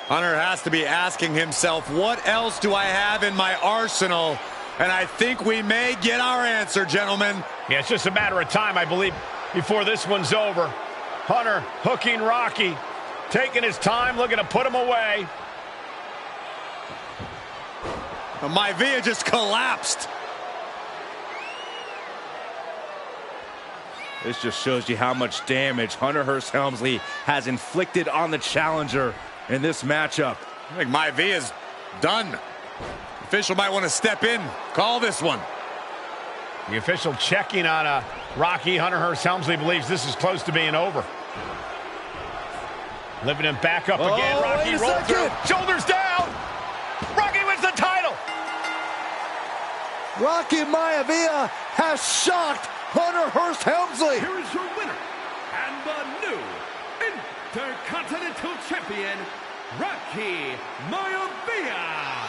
Hunter has to be asking himself, what else do I have in my arsenal? And I think we may get our answer, gentlemen. Yeah, it's just a matter of time, I believe, before this one's over. Hunter hooking Rocky, taking his time, looking to put him away. Maivia just collapsed. This just shows you how much damage Hunter Hearst Helmsley has inflicted on the challenger in this matchup. I think Maivia's done. The official might want to step in, call this one. The official checking on Rocky. Hunter Hearst Helmsley believes this is close to being over. Lifting him back up again. Rocky rolls through. Shoulders down. Rocky wins the title. Rocky Maivia has shocked Hunter Hearst Helmsley. Here is your winner and the new Intercontinental Champion, Rocky Maivia.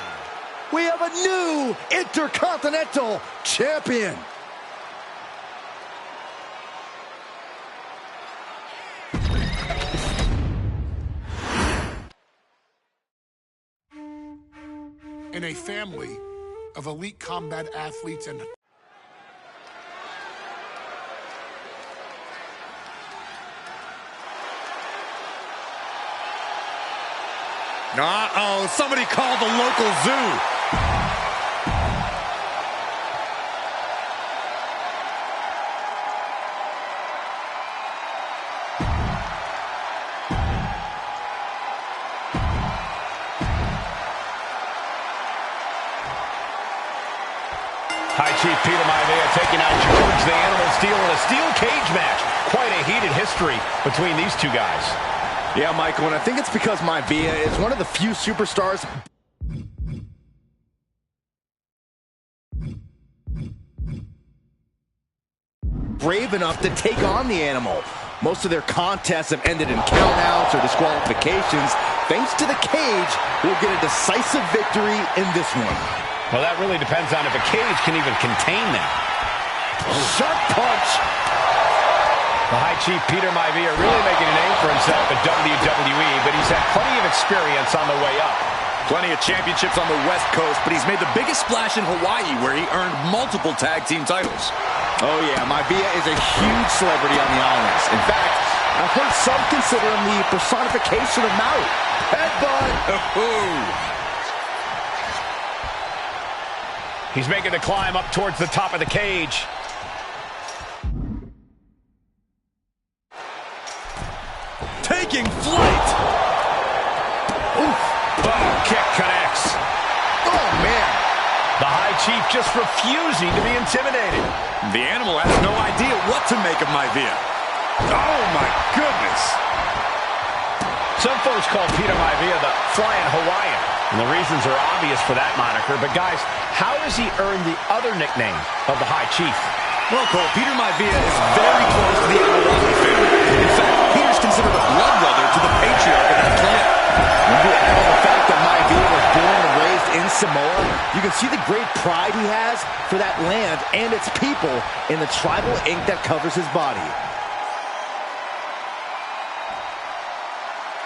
We have a new Intercontinental Champion. In a family of elite combat athletes and Uh-oh, somebody called the local zoo. High Chief Peter Maivia taking out George the Animal Steel in a steel cage match. Quite a heated history between these two guys. Yeah, Michael, and I think it's because Maivia is one of the few superstars brave enough to take on the Animal. Most of their contests have ended in countouts or disqualifications. Thanks to the cage, we'll get a decisive victory in this one. Well, that really depends on if a cage can even contain them. Sharp punch. The High Chief Peter Maivia really making a name for himself at WWE, but he's had plenty of experience on the way up. Plenty of championships on the West Coast, but he's made the biggest splash in Hawaii, where he earned multiple tag team titles. Oh yeah, Maivia is a huge celebrity on the islands. In fact, I've heard some consider him the personification of Maui. Headbutt! He's making the climb up towards the top of the cage. Taking flight! Oof. Oh, kick connects. Oh, man. The High Chief just refusing to be intimidated. The Animal has no idea what to make of Maivia. Oh, my goodness. Some folks call Peter Maivia the Flying Hawaiian, and the reasons are obvious for that moniker. But, guys, how does he earn the other nickname of the High Chief? Well, Cole, Peter Maivia is very close to the Rocky family. In fact, Peter's considered a blood brother to the patriarch of that clan. When you add on the fact that Maivia was born and raised in Samoa, you can see the great pride he has for that land and its people in the tribal ink that covers his body.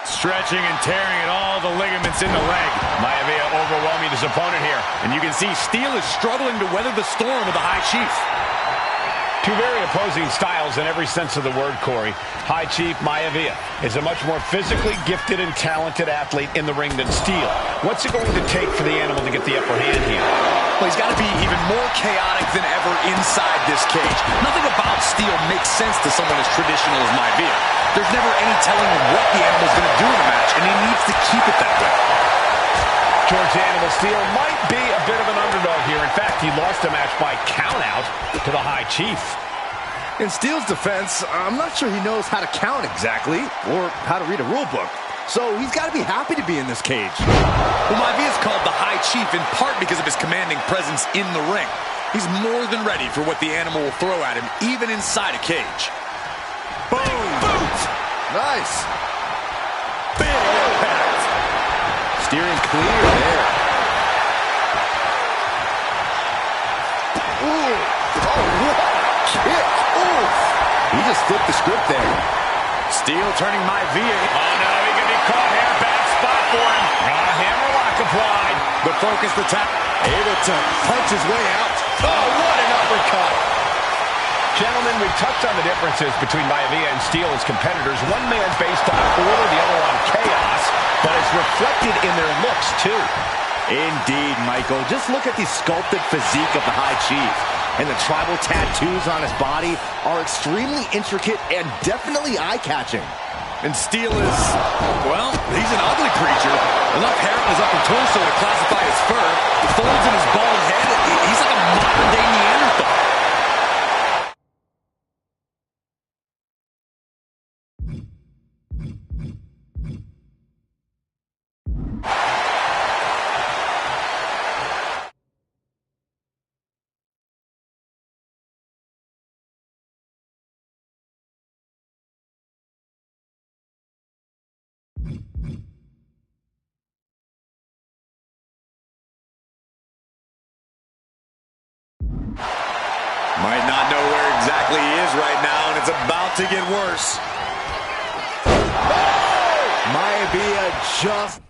Stretching and tearing at all the ligaments in the leg. Maivia overwhelming his opponent here. And you can see Steel is struggling to weather the storm of the High Chief. Two very opposing styles in every sense of the word, Corey. High Chief Maivia is a much more physically gifted and talented athlete in the ring than Steel. What's it going to take for the Animal to get the upper hand here? Well, he's got to be even more chaotic than ever inside this cage. Nothing about Steel makes sense to someone as traditional as Maivia. There's never any telling what the Animal's going to do in the match, and he needs to keep it that way. George the Animal Steel might be a bit of an underdog here. In fact, he lost the match by countout to the High Chief. In Steel's defense, I'm not sure he knows how to count exactly, or how to read a rule book. So he's got to be happy to be in this cage. Well, Maivia is called the High Chief in part because of his commanding presence in the ring. He's more than ready for what the Animal will throw at him, even inside a cage. Boom! Boot! Nice. Big impact. Steering clear there. Ooh. Oh, what a kick. Ooh. He just flipped the script there. Steel turning Maivia. Oh, no, he can be caught here. Bad spot for him. Hammerlock applied. The focused attack. Able to punch his way out. Oh, what an uppercut. Gentlemen, we've touched on the differences between Maivia and Steel as competitors. One man's based on order, the other on chaos, but it's reflected in their looks, too. Indeed, Michael. Just look at the sculpted physique of the High Chief. And the tribal tattoos on his body are extremely intricate and definitely eye-catching. And Steel is, well, he's an ugly creature. Enough hair on his upper torso to classify as fur. The folds in his bald head, he's like a modern-day Neanderthal. Might not know where exactly he is right now, and it's about to get worse. Might be a just...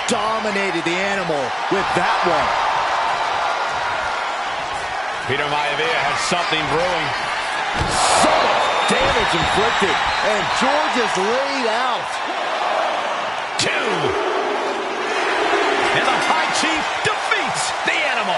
Dominated the animal with that one. Peter Maivia has something brewing. So much damage inflicted, and George is laid out. 2. And the High Chief defeats the animal.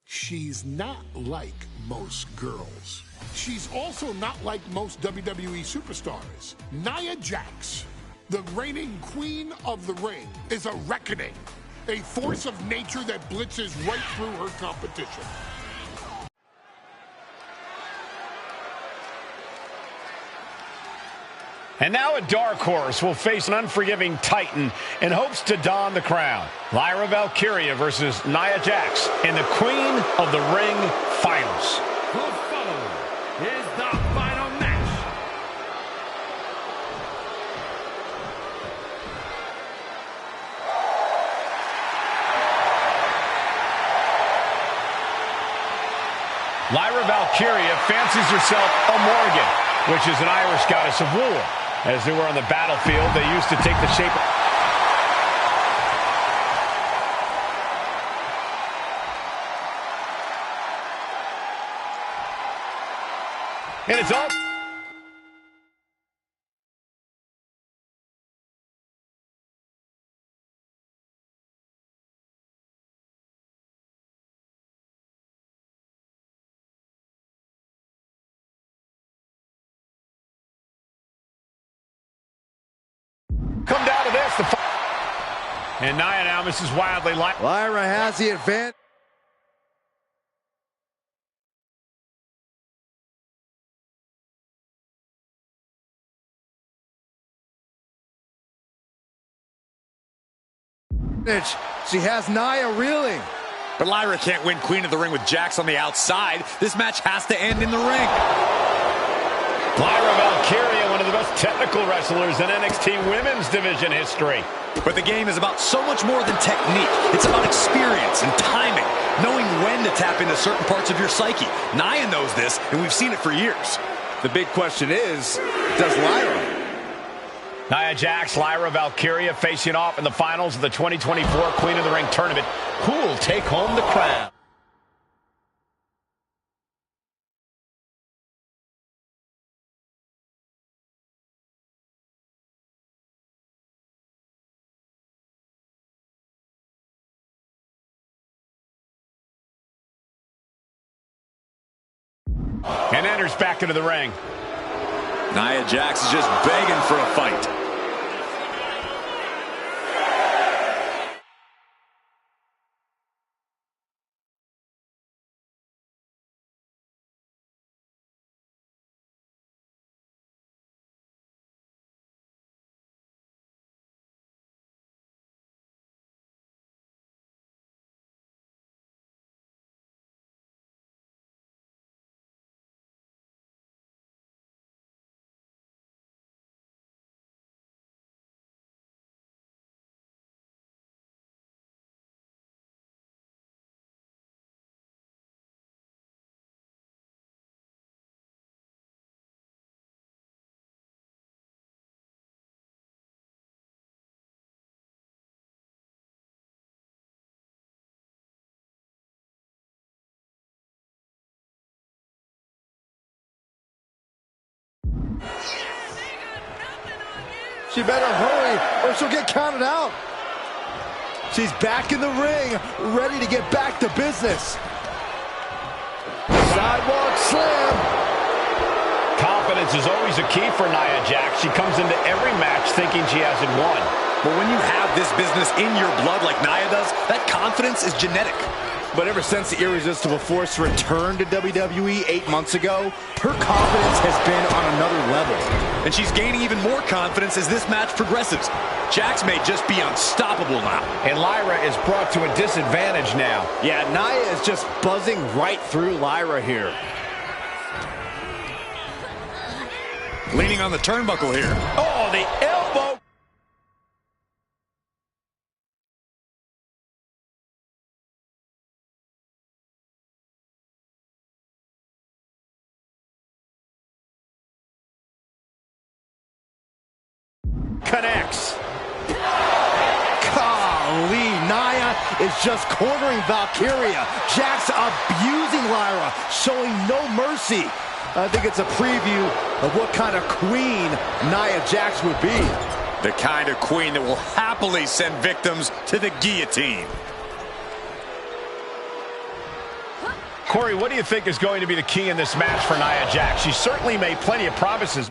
She's not like most girls. She's also not like most WWE superstars. Nia Jax, the reigning queen of the ring, is a reckoning, a force of nature that blitzes right through her competition. And now a dark horse will face an unforgiving titan in hopes to don the crown. Lyra Valkyria versus Nia Jax in the Queen of the Ring Finals. The following is the final match. Lyra Valkyria fancies herself a Morgan, which is an Irish goddess of war. As they were on the battlefield, they used to take the shape of... And it's up. Come down to this. And Nia now misses wildly. Lyra has the advantage. She has Nia reeling. But Lyra can't win Queen of the Ring with Jax on the outside. This match has to end in the ring. Lyra Valkyria, one of the best technical wrestlers in NXT Women's Division history. But the game is about so much more than technique. It's about experience and timing, knowing when to tap into certain parts of your psyche. Nia knows this, and we've seen it for years. The big question is, does Lyra? Nia Jax, Lyra Valkyria facing off in the finals of the 2024 Queen of the Ring tournament. Who will take home the crown? And enters back into the ring. Nia Jax is just begging for a fight. She better hurry or she'll get counted out. She's back in the ring, ready to get back to business. Sidewalk slam. Confidence is always a key for Nia Jax. She comes into every match thinking she hasn't won. But when you have this business in your blood like Nia does, that confidence is genetic. But ever since the Irresistible Force returned to WWE 8 months ago, her confidence has been on another level. And she's gaining even more confidence as this match progresses. Jax may just be unstoppable now. And Lyra is brought to a disadvantage now. Yeah, Nia is just buzzing right through Lyra here. Leaning on the turnbuckle here. Oh, the elbow. Connects. Golly, Nia is just cornering Valkyria. Jax abusing Lyra, showing no mercy. I think it's a preview of what kind of queen Nia Jax would be. The kind of queen that will happily send victims to the guillotine. Corey, what do you think is going to be the key in this match for Nia Jax? She certainly made plenty of promises.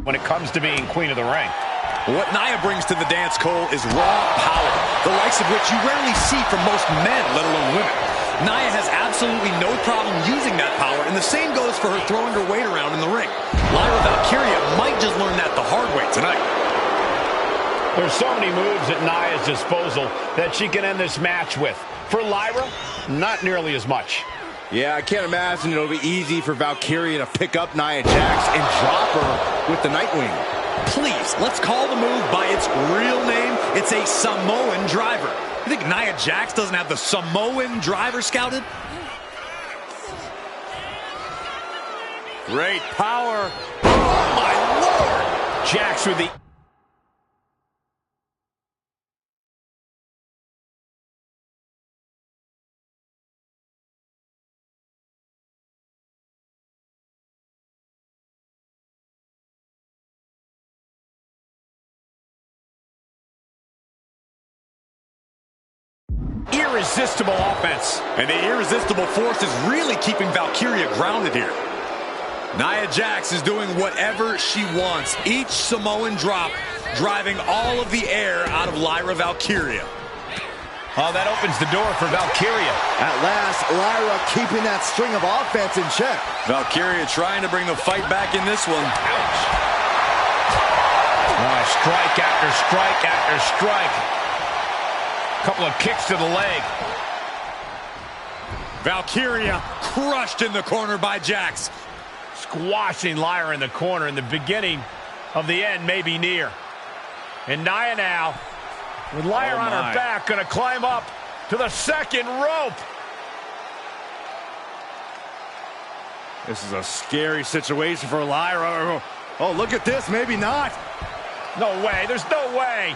When it comes to being queen of the ring. What Nia brings to the dance, Cole, is raw power, the likes of which you rarely see from most men, let alone women. Nia has absolutely no problem using that power, and the same goes for her throwing her weight around in the ring. Lyra Valkyria might just learn that the hard way tonight. There's so many moves at Nia's disposal that she can end this match with. For Lyra, not nearly as much. Yeah, I can't imagine it'll be easy for Valkyria to pick up Nia Jax and drop her with the Nightwing. Please, let's call the move by its real name. It's a Samoan driver. You think Nia Jax doesn't have the Samoan driver scouted? Great power. Oh, my Lord! Jax with the... Irresistible offense. And the irresistible force is really keeping Valkyria grounded here. Nia Jax is doing whatever she wants. Each Samoan drop driving all of the air out of Lyra Valkyria. Oh, that opens the door for Valkyria. At last, Lyra keeping that string of offense in check. Valkyria trying to bring the fight back in this one. Ouch. Oh, strike after strike after strike. Couple of kicks to the leg. Valkyria crushed in the corner by Jax. Squashing Lyra in the corner, and the beginning of the end may be near. And Nia now, with Lyra on her back, going to climb up to the second rope. This is a scary situation for Lyra. Oh, look at this. Maybe not. No way. There's no way.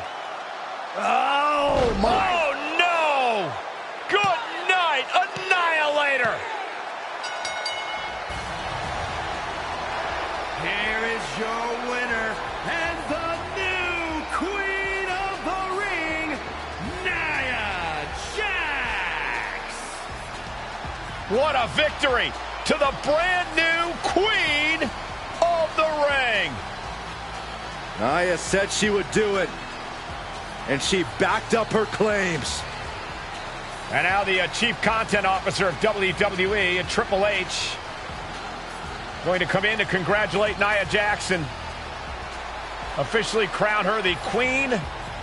Oh, my. Oh, no. Good night. Annihilator. Here is your winner and the new Queen of the Ring, Nia Jax. What a victory to the brand new Queen of the Ring. Nia said she would do it, and she backed up her claims. And now the Chief Content Officer of WWE and Triple H going to come in to congratulate Nia Jax, officially crown her the Queen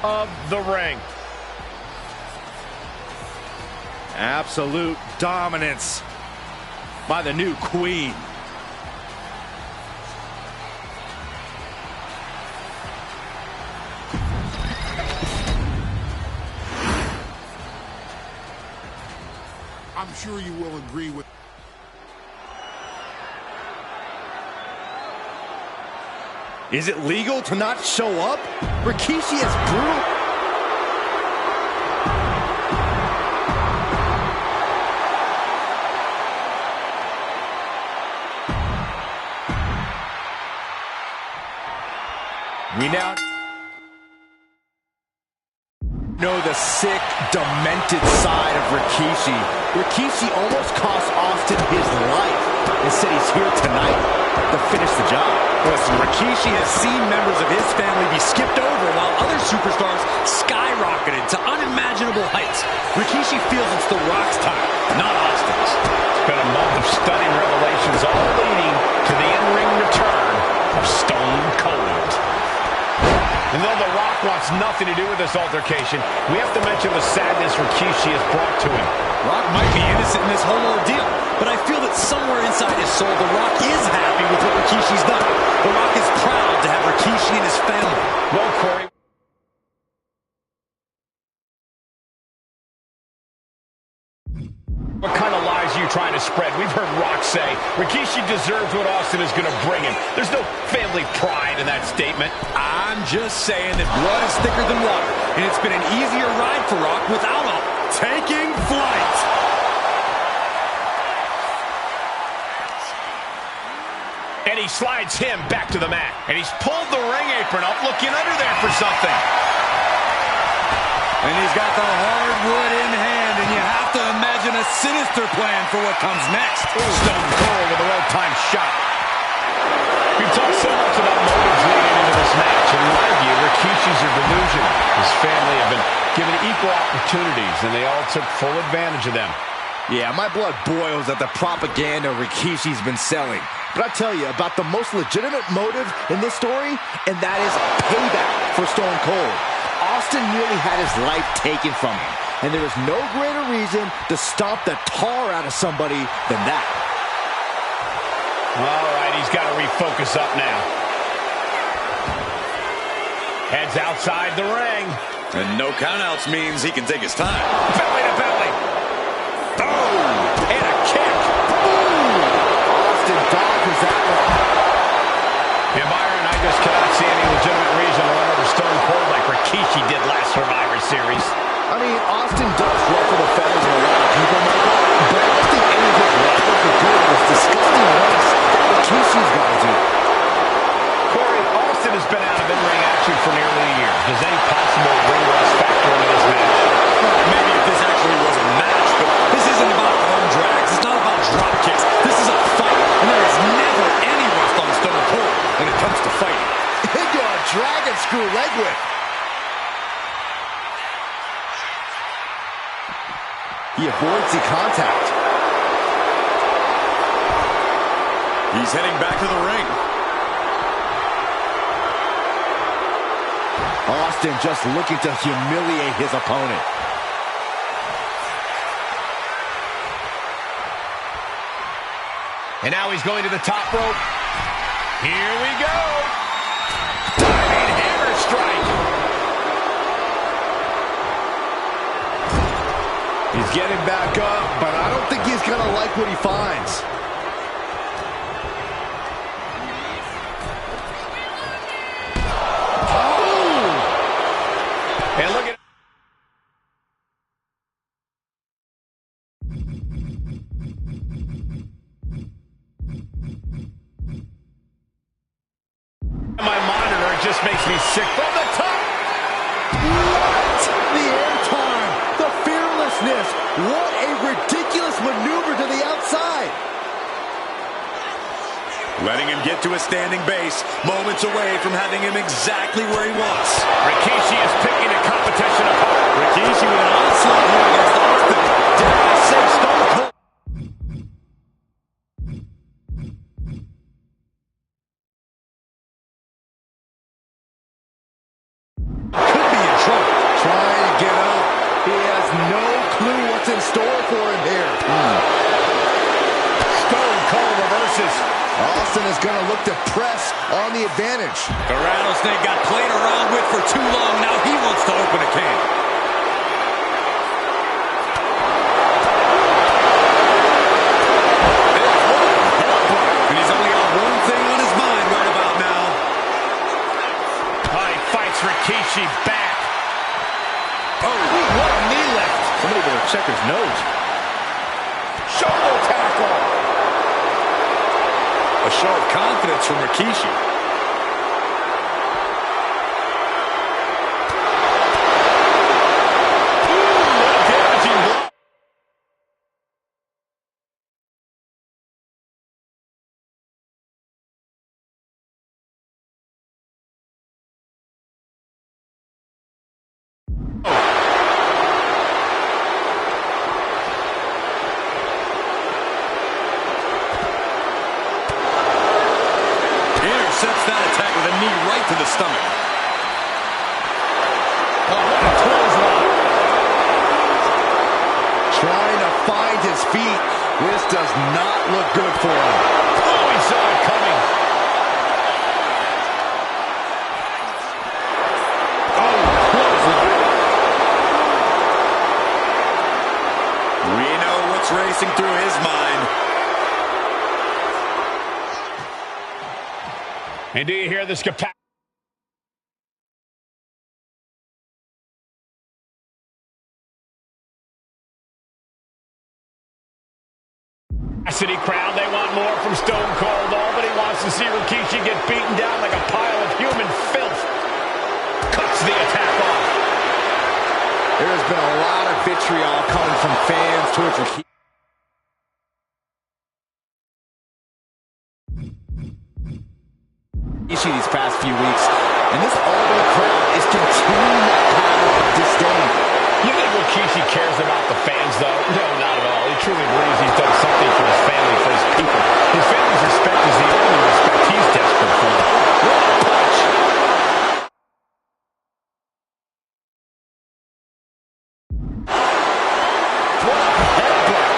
of the Ring. Absolute dominance by the new Queen. I'm sure you will agree with Is it legal to not show up? Rikishi is brutal. We now know the sick, demented side of Rikishi. Rikishi almost cost Austin his life and said he's here tonight to finish the job. Listen, Rikishi has seen members of his family be skipped over while other superstars skyrocketed to unimaginable heights. Rikishi feels it's The Rock's time, not Austin's. It's been a month of stunning revelations, all leading to the in-ring return of Stone Cold. And though The Rock wants nothing to do with this altercation, we have to mention the sadness Rikishi has brought to him. Rock might be innocent in this whole ordeal, but I feel that somewhere inside his soul, The Rock is happy with what Rikishi's done. The Rock is proud to have Rikishi and his family. Well, Corey. What kind of lies are you trying to spread? We've heard Rock say Rikishi deserves what Austin is going to bring him. There's no family pride in that statement. I'm just saying that blood is thicker than water, and it's been an easier ride for Rock without a taking flight. And he slides him back to the mat. And he's pulled the ring apron up, looking under there for something. And he's got the hardwood in hand, and you have to imagine a sinister plan for what comes next. Stone Cold with a well-timed shot. We've talked so much about motives leading into this match. In my view, Rikishi's a delusion. His family have been given equal opportunities, and they all took full advantage of them. Yeah, my blood boils at the propaganda Rikishi's been selling. But I tell you about the most legitimate motive in this story, and that is payback for Stone Cold. Austin nearly had his life taken from him, and there is no greater reason to stomp the tar out of somebody than that. All right, he's got to refocus up now. Heads outside the ring. And no countouts means he can take his time. Belly to belly. Oh, and a kick. Austin dodges that one. And Byron, I just cannot see any legitimate reason to run over Stone Cold like Rikishi did last Survivor Series. I mean, Austin does ruffle the feathers of a lot of people, Michael, but I don't think any of his rifle for good was disgusting waste that Rikishi's got to do. Corey, Austin has been out of in-ring action for nearly a year. Does any possible ring rust factor into this match? Maybe if this actually was a match, but this isn't about arm drags. It's not about drop kicks. This is a fight, and there is never any rust on Stone Cold when it comes to fighting. Into a dragon screw leg whip. He avoids the contact. He's heading back to the ring. Austin just looking to humiliate his opponent. And now he's going to the top rope. Here we go. Diving hammer strike. He's getting back up, but I don't think he's going to like what he finds. Oh! And look at my monitor, it just makes me sick. From the top! What? The air time, the fearlessness. What a ridiculous maneuver to the outside. Letting him get to a standing base, moments away from having him exactly where he wants. Rikishi is picking a competition apart. Rikishi with an onslaught here against Austin. Dare I say Stone Cold. Could be in trouble. Trying to get up. He has no clue what's in store for him here. Stone Cold reverses. Austin is going to look to press on the advantage. The rattlesnake got played around with for too long. Now he wants to open a can. And he's only got one thing on his mind right about now. Rikishi back. Oh, what a knee lift. Somebody better check his nose. Shoulder tackle. A show of confidence from Rikishi. Intercepts that attack with a knee right to the stomach. Oh, what a clothesline. Trying to find his feet. This does not look good for him. Oh, he saw it coming. Oh, clothesline. We know what's racing through his mind. And do you hear this capacity crowd? They want more from Stone Cold. Nobody wants to see Rikishi get beaten down like a pile of human filth. Cuts the attack off. There has been a lot of vitriol coming from fans towards Rikishi. These past few weeks, and this all-over crowd is continuing that power of disdain. You think Rikishi cares about the fans, though? No, not at all. He truly believes he's done something for his family, for his people. His family's respect is the only respect he's desperate for. What a punch! What a headbutt!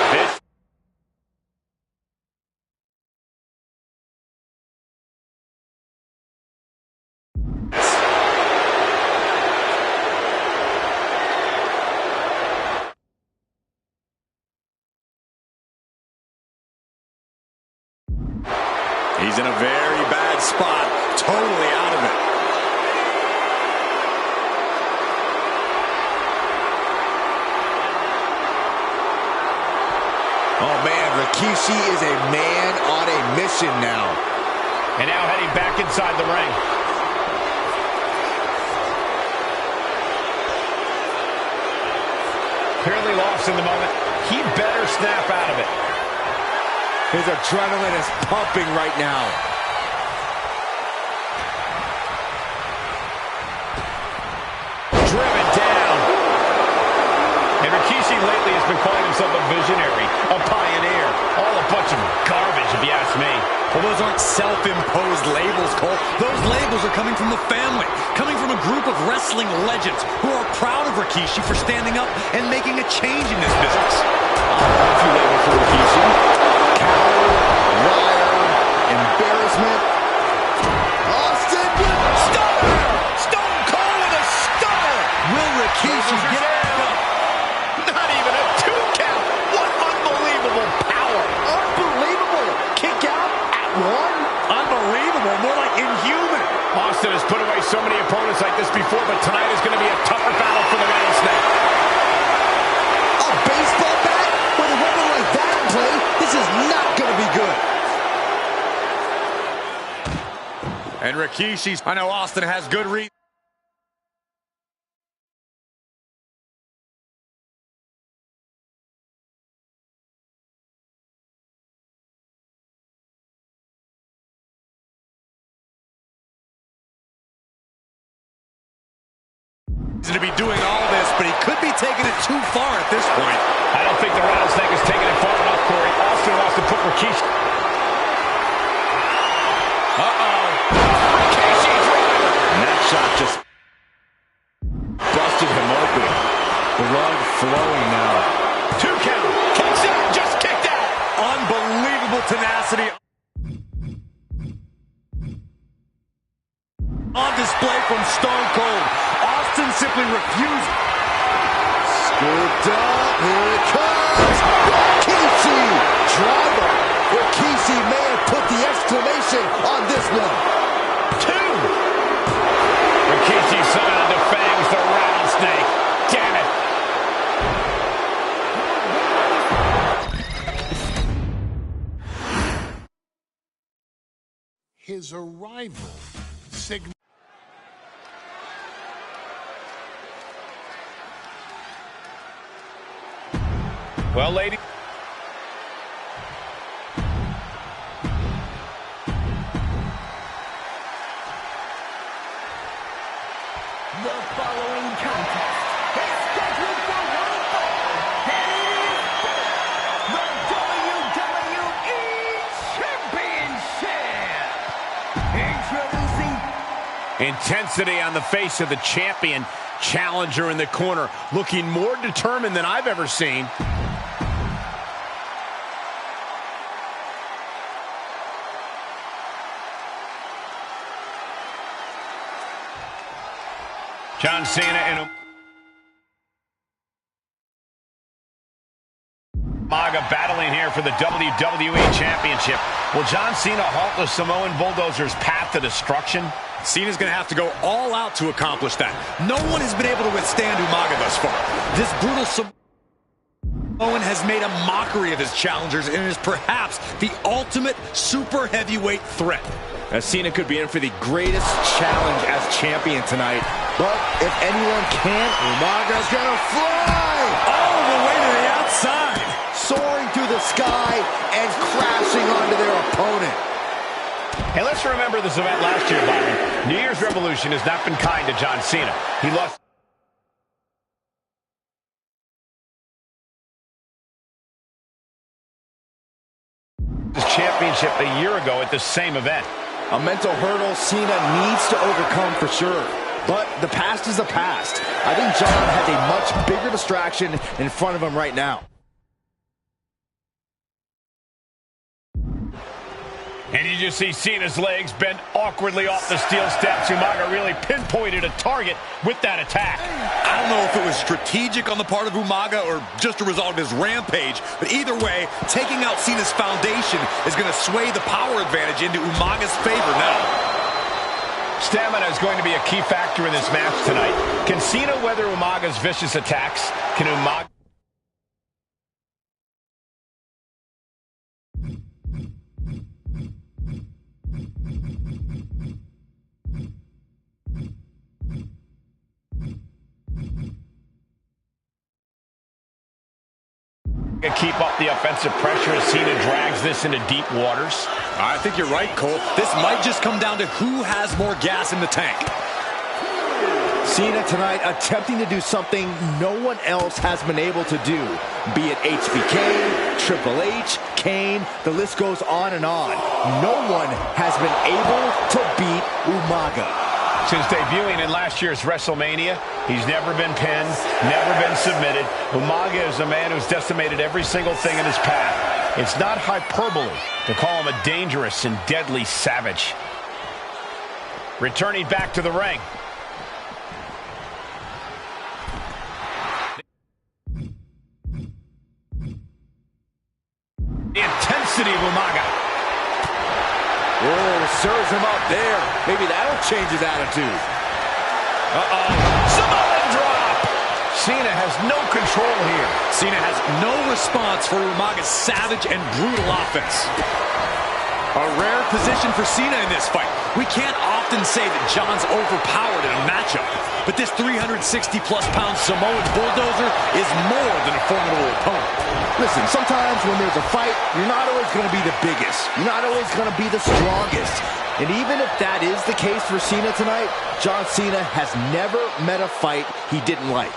He's in a very bad spot, totally out of it. Oh, man, Rikishi is a man on a mission now. And now heading back inside the ring. Clearly lost in the moment. He better snap out of it. His adrenaline is pumping right now. Driven down. And Rikishi lately has been calling himself a visionary, a pioneer. All a bunch of garbage, if you ask me. Well, those aren't self-imposed labels, Cole. Those labels are coming from the family, coming from a group of wrestling legends who are proud of Rikishi for standing up and making a change in this business. A few labels for Rikishi. Coward, liar, embarrassment. Austin with stunner! Stone Cold with a stunner! Will Rikishi get it up? Not even a 2 count. What unbelievable power. Unbelievable! Kick out at 1? Unbelievable, more like inhuman. Austin has put away so many opponents like this before, but tonight is going to be a tougher battle for the rattlesnake. A baseball bat with a weapon like that in play? This is not going to be good. And Rikishi's, I know Austin has good reason. To be doing all this, but he could be taking it too far at this point. I don't think the rattlesnake is taking it far enough, Corey. Austin wants to put Rikishi. Rikishi driver. And that shot just busted him open. Blood flowing now. 2 count. Kicks out. Just kicked out. Unbelievable tenacity. On display from Stone Cold. Austin simply refused. Scooped up. Here it comes. Rikishi. Driver. Rikishi may have put the exclamation on this one. 2. Rikishi somehow his arrival signaled. Well, ladies. The following contest is scheduled for one fall, and it is for the WWE Championship. Introducing. Intensity on the face of the champion. Challenger in the corner, looking more determined than I've ever seen. John Cena and Umaga battling here for the WWE Championship. Will John Cena halt the Samoan Bulldozer's path to destruction? Cena's going to have to go all out to accomplish that. No one has been able to withstand Umaga thus far. This brutal Samoan has made a mockery of his challengers and is perhaps the ultimate super heavyweight threat. As Cena could be in for the greatest challenge as champion tonight. But if anyone can't, Umaga's gonna fly! All the way to the outside! Soaring through the sky and crashing onto their opponent. Hey, let's remember this event last year, Byron. New Year's Revolution has not been kind to John Cena. He lost his championship a year ago at the same event. A mental hurdle Cena needs to overcome for sure. But the past is the past. I think John has a much bigger distraction in front of him right now. And you just see Cena's legs bend awkwardly off the steel steps. Umaga really pinpointed a target with that attack. I don't know if it was strategic on the part of Umaga or just a result of his rampage, but either way, taking out Cena's foundation is going to sway the power advantage into Umaga's favor now. Stamina is going to be a key factor in this match tonight. Can Cena weather Umaga's vicious attacks? Can Umaga... keep up the offensive pressure as Cena drags this into deep waters? I think you're right, Cole. This might just come down to who has more gas in the tank. Cena tonight attempting to do something no one else has been able to do. Be it HBK, Triple H, Kane, the list goes on and on. No one has been able to beat Umaga. Since debuting in last year's WrestleMania, he's never been pinned, never been submitted. Umaga is a man who's decimated every single thing in his path. It's not hyperbole to call him a dangerous and deadly savage. Returning back to the ring. The intensity of Umaga. Whoa, serves him up there. Maybe that'll change his attitude. Samoan drop! Cena has no control here. Cena has no response for Umaga's savage and brutal offense. A rare position for Cena in this fight. We can't often say that John's overpowered in a matchup, but this 360-plus-pound Samoan bulldozer is more than a formidable opponent. Listen, sometimes when there's a fight, you're not always going to be the biggest. You're not always going to be the strongest. And even if that is the case for Cena tonight, John Cena has never met a fight he didn't like.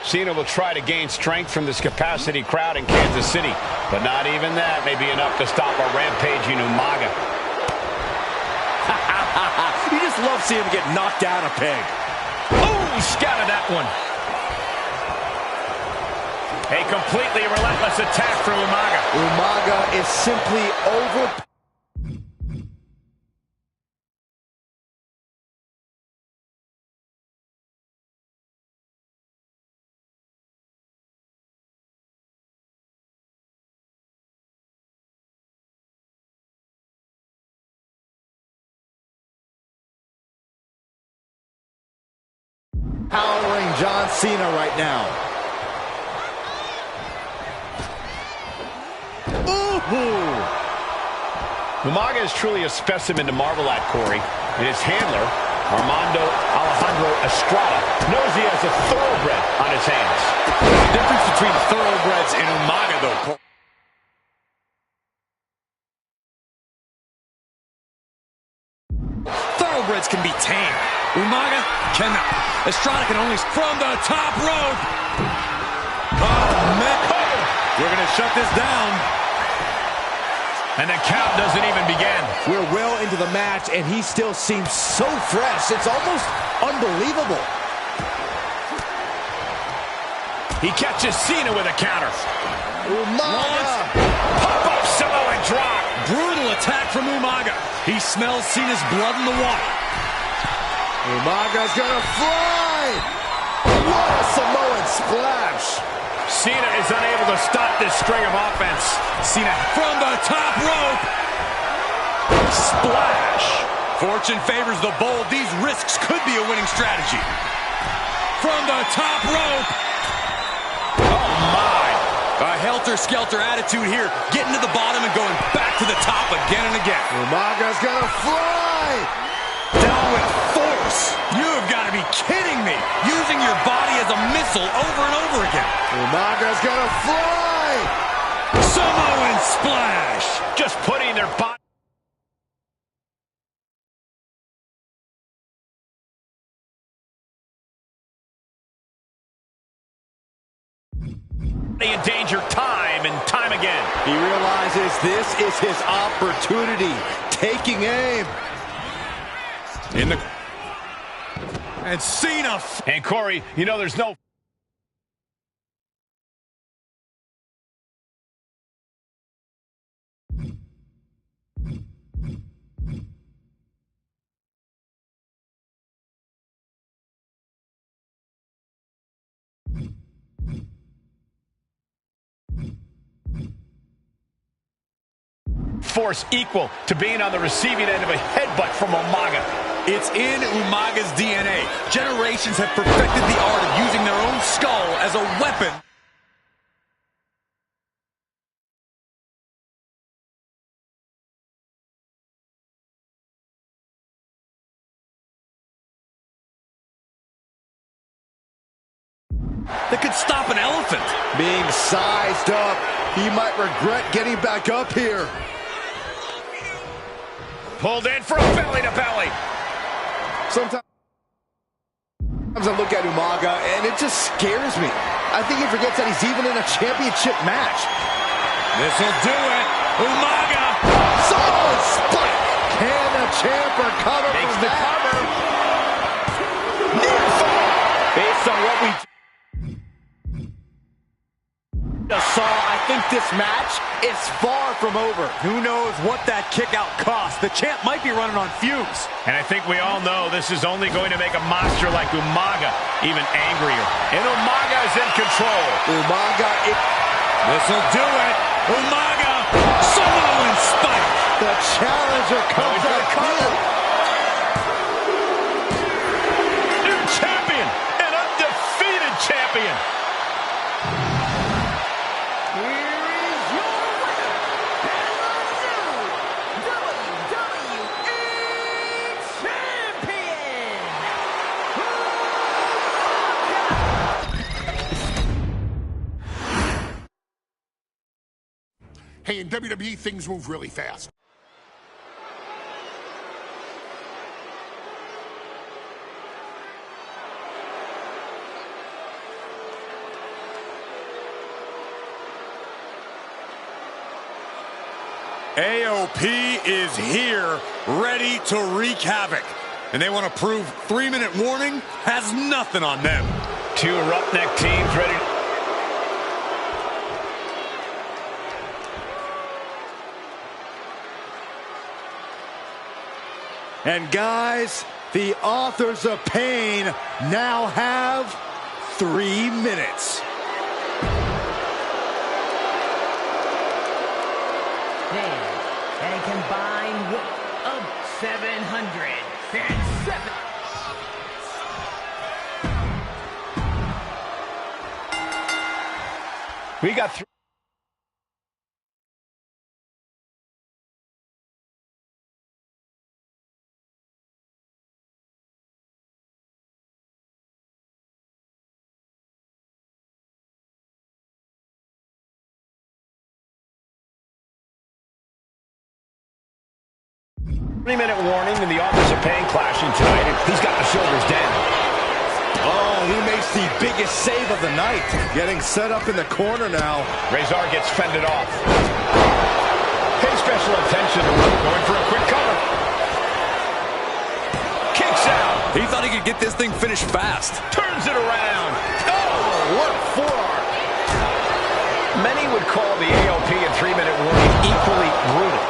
Cena will try to gain strength from this capacity crowd in Kansas City, but not even that may be enough to stop a rampaging Umaga. You just love seeing him get knocked down a peg. Oh, he scouted that one. A completely relentless attack from Umaga. Umaga is simply over. Powering John Cena right now. Ooh! Umaga is truly a specimen to marvel at, Corey. And his handler, Armando Alejandro Estrada, knows he has a thoroughbred on his hands. There's a difference between thoroughbreds and Umaga, though. Thoroughbreds can be tamed. Umaga cannot. Estrada can only from the top rope. Oh, man. We're going to shut this down. And the count doesn't even begin. We're well into the match, and he still seems so fresh. It's almost unbelievable. He catches Cena with a counter. Umaga! Pop-up Samoan drop. Brutal attack from Umaga. He smells Cena's blood in the water. Umaga's gonna fly! What a Samoan splash! Cena is unable to stop this string of offense. Cena from the top rope. Splash. Fortune favors the bold. These risks could be a winning strategy. From the top rope. Oh, my. A helter-skelter attitude here. Getting to the bottom and going back to the top again and again. Umaga's gonna fly! Down with force. You have got to be kidding me. Using your body as a missile over and over again. Umaga's gonna fly! Samoan splash. Just putting their body. In danger time and time again. He realizes this is his opportunity. Taking aim. And Cena. And Corey, you know there's no... force equal to being on the receiving end of a headbutt from Umaga. It's in Umaga's DNA. Generations have perfected the art of using their own skull as a weapon. That could stop an elephant. Being sized up, he might regret getting back up here. Pulled in for a belly-to-belly. Sometimes I look at Umaga, and it just scares me. I think he forgets that he's even in a championship match. This'll do it. Umaga. Samoan spike. Can the champ recover Makes from the that? cover. Near fall. Based on what we saw, I think this match is far from over. Who knows what that kick out cost? The champ might be running on fumes. And I think we all know this is only going to make a monster like Umaga even angrier. And Umaga is in control. Umaga, This'll do it. Umaga. Samoan spike. the challenger comes out clear. New champion, an undefeated champion. Hey, in WWE, things move really fast. AOP is here, ready to wreak havoc. And they want to prove 3-minute warning has nothing on them. Two roughneck teams ready to... And guys, the authors of pain now have 3 minutes. And a combined weight of 707. We got 3-minute warning and the offers of pain clashing tonight, and he's got the shoulders down. Oh, he makes the biggest save of the night. Getting set up in the corner now. Razor gets fended off. Pay special attention. Going for a quick cover. Kicks out. He thought he could get this thing finished fast. Turns it around. Oh, what a forearm. Many would call the AOP and 3-minute warning equally brutal.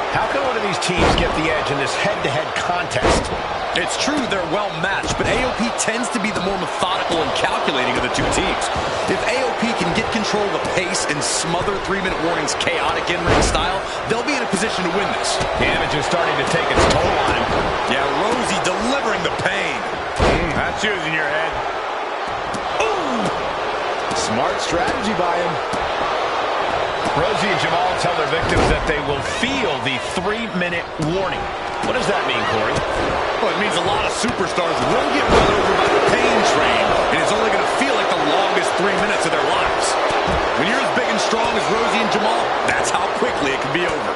How can one of these teams get the edge in this head-to-head contest? It's true they're well matched, but AOP tends to be the more methodical and calculating of the two teams. If AOP can get control of the pace and smother 3-minute warning's chaotic in-ring style, they'll be in a position to win this. Damage is starting to take its toll on him. Yeah, Rosie delivering the pain. That's using your head. Ooh! Smart strategy by him. Rosie and Jamal tell their victims that they will feel the 3-minute warning. What does that mean, Corey? Well, it means a lot of superstars will get run over by the pain train, and it's only going to feel like the longest 3 minutes of their lives. When you're as big and strong as Rosie and Jamal, that's how quickly it can be over.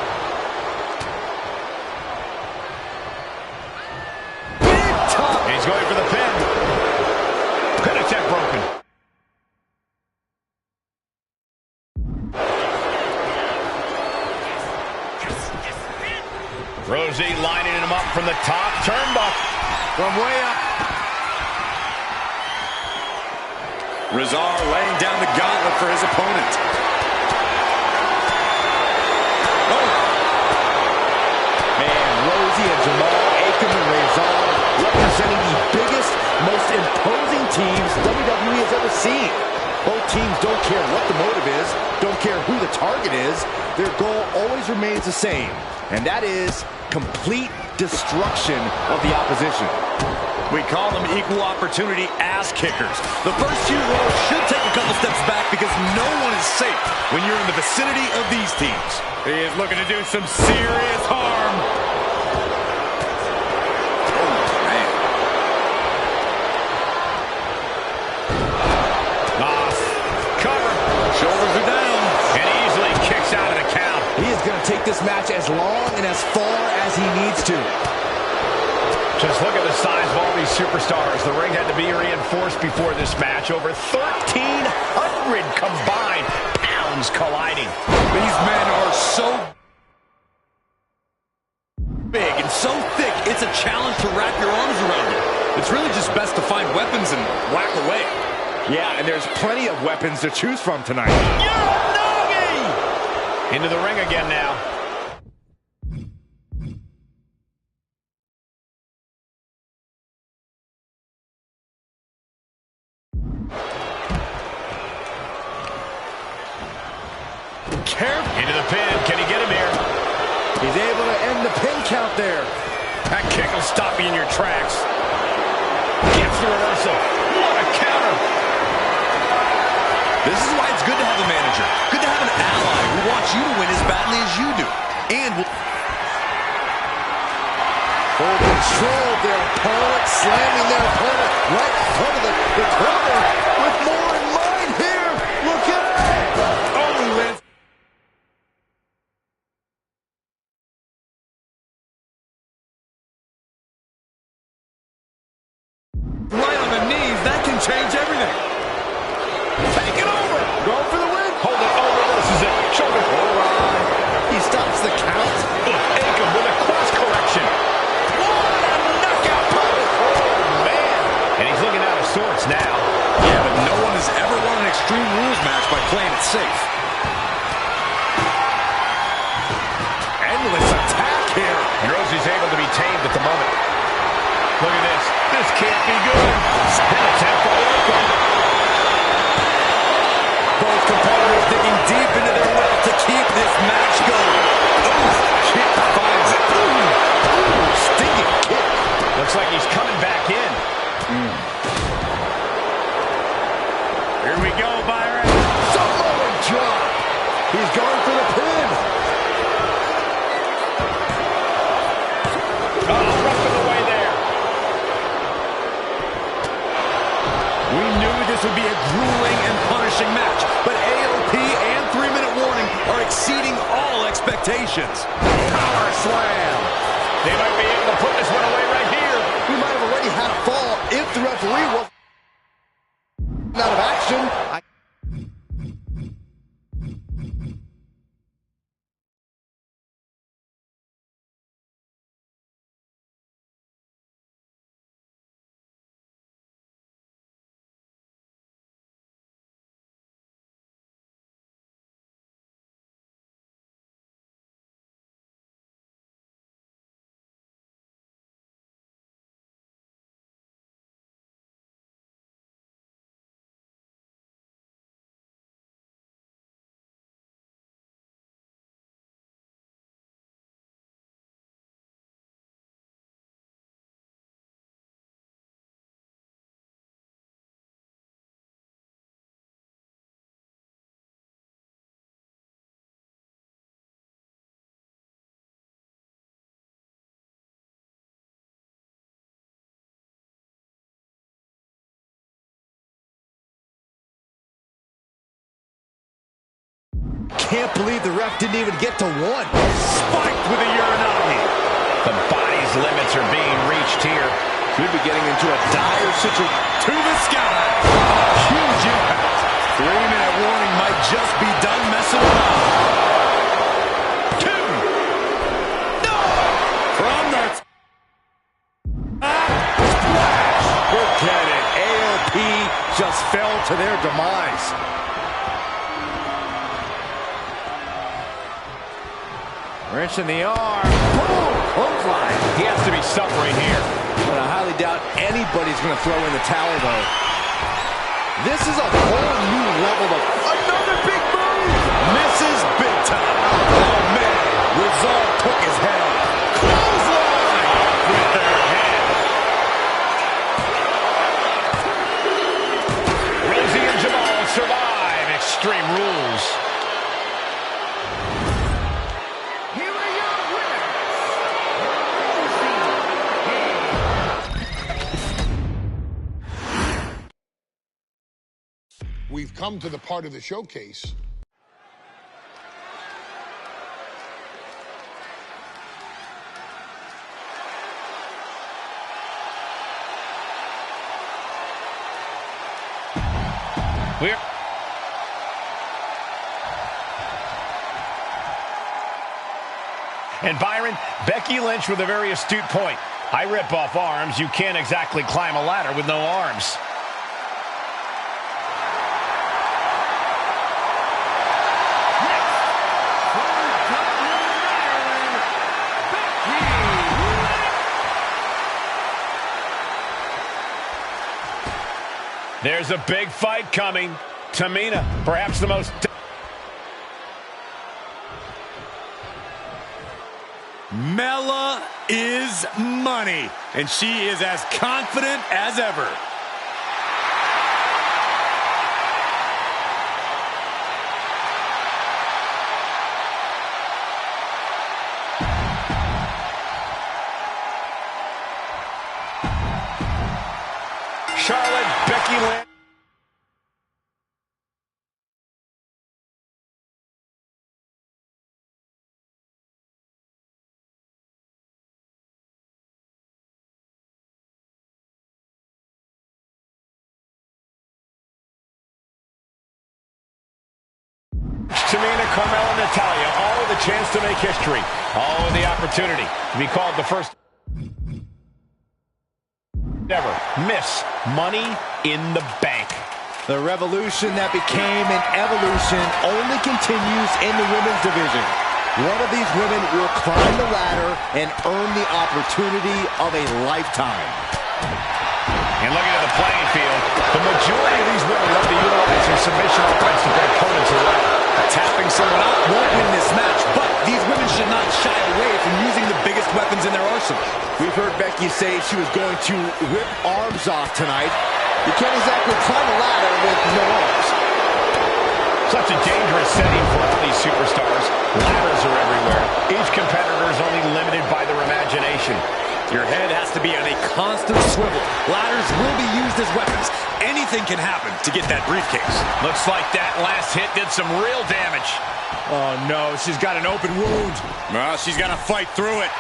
Big top! He's going for the pin. Pin attempt broken. Rosie lining him up from the top turnbuckle. From way up. Razor laying down the gauntlet for his opponent. Oh. Man, Rosie and Jamal, Akam and Razor representing the biggest, most imposing teams WWE has ever seen. Both teams don't care what the motive is, don't care who the target is. Their goal always remains the same, and that is complete destruction of the opposition. We call them equal opportunity ass kickers. The first few rows should take a couple steps back because no one is safe when you're in the vicinity of these teams. He is looking to do some serious harm. Oh, man. Cover. Shoulders are down. And easily kicks out of the count. He is going to take this match as long and as far as he needs to. Just look at the size of all these superstars. The ring had to be reinforced before this match. Over 1,300 combined pounds colliding. These men are so big and so thick, it's a challenge to wrap your arms around it. It's really just best to find weapons and whack away. Yeah, and there's plenty of weapons to choose from tonight. Uranagi! Into the ring again now. Into the pin. Can he get him here? He's able to end the pin count there. That kick will stop you in your tracks. Gets the reversal. What a counter. This is why it's good to have a manager. Good to have an ally who wants you to win as badly as you do. And full control of their opponent, slamming their opponent right in front of the corner with more in mind here. Look at it. Oh, Liz. right on the knees, that can change everything. Take it over. Going for the win. Hold it. Oh, reverses it. Shoulder. All right. He stops the count. Akam with a cross correction. What a knockout punch. Oh, man. And he's looking out of sorts now. Yeah, but no one has ever won an Extreme Rules match by playing it safe. Endless attack here. And Rosie's able to be tamed at the moment. Look at this. This can't be good. Spin attempt for Oracle. Both competitors digging deep into their well to keep this match going. Ooh, kick finds it. Ooh, stinging kick. Looks like he's coming back in. Here we go, Byron. Samoa drop. He's going for the pin. Oh, rough in the way there. We knew this would be a grueling and punishing match, but AOP and 3-minute warning are exceeding all expectations. Power slam. They might be able to put this one away right here. We might have already had a fall if the referee was out of action. Can't believe the ref didn't even get to one. Spiked with a Uranagi. The body's limits are being reached here. Could be getting into a dire situation. To the sky. Huge impact. 3-minute warning might just be done messing around. 2. No! From the... Forget it. AOP just fell to their demise. Wrench in the arm. Boom! Clothesline. He has to be suffering here. But I highly doubt anybody's going to throw in the towel, though. This is a whole new level of... Another big move! Misses big time. Oh, man. Resolve took his head off. Clothesline! With their head. Rosie and Jamal survive Extreme Rules. We've come to the part of the showcase And Byron, Becky Lynch with a very astute point. I rip off arms. You can't exactly climb a ladder with no arms. There's a big fight coming. Tamina, perhaps the most... Mela is money, and she is as confident as ever. Charlotte, Becky Lynch. Tamina, Carmella, Natalya, all with a chance to make history. All with the opportunity to be called the first ever Miss Money in the Bank. The revolution that became an evolution only continues in the women's division. One of these women will climb the ladder and earn the opportunity of a lifetime. And looking at the playing field, the majority of these women love to utilize their submission offense to their opponents around. Tapping someone out won't win this match, but these women should not shy away from using the biggest weapons in their arsenal. We've heard Becky say she was going to rip arms off tonight. You can't exactly climb a ladder with no arms. Such a dangerous setting for all these superstars. Ladders are everywhere. Each competitor is only limited by their imagination. Your head has to be on a constant swivel. Ladders will be used as weapons. Anything can happen to get that briefcase. Looks like that last hit did some real damage. Oh no, she's got an open wound. Well, she's got to fight through it.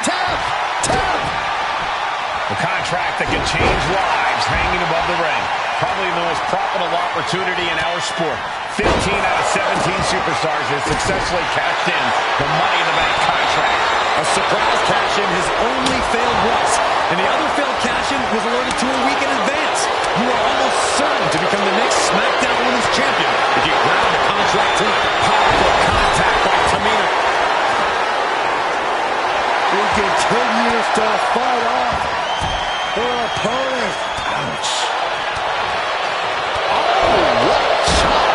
Tap! Tap! A contract that can change lives hanging above the ring. Probably the most profitable opportunity in our sport. 15 out of 17 superstars has successfully cashed in the Money in the Bank contract. A surprise cash-in has only failed once, and the other failed cash-in was alerted to a week in advance. You are almost certain to become the next SmackDown Women's Champion if you grab the contract tonight. Powerful contact by Tamina. He continues to fight off her opponent. Ouch. Oh, what a shot.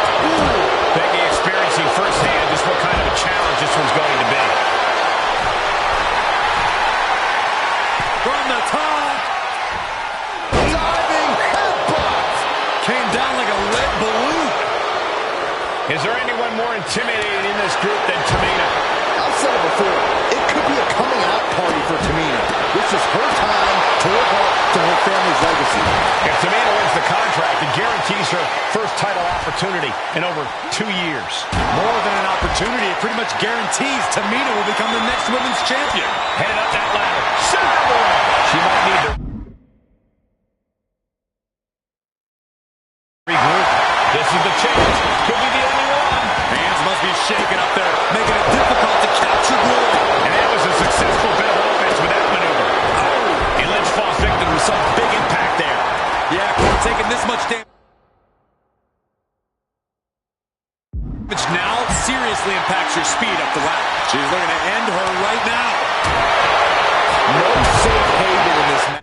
Becky experiencing firsthand just what kind of a challenge this one's going to be. From the top. Diving headbutt. Came down like a lead balloon. Is there anyone more intimidating in this group than Tamina? I've said it before. It could be a coming out party for Tamina. This is her time to live up to her family's legacy. If Tamina wins the contract, it guarantees her first title opportunity in over 2 years. More than an opportunity, it pretty much guarantees Tamina will become the next women's champion. Headed up that ladder. Center. She might need to regroup. This is the chance. Could be the only one. Hands must be shaking up there, making it difficult to capture glory. And that was a successful bit of offense with that maneuver. Oh, and Lynch falls victim to some big impact there. Yeah, taking this much damage now seriously impacts your speed up the ladder. She's looking to end her right now. No safe haven in this match.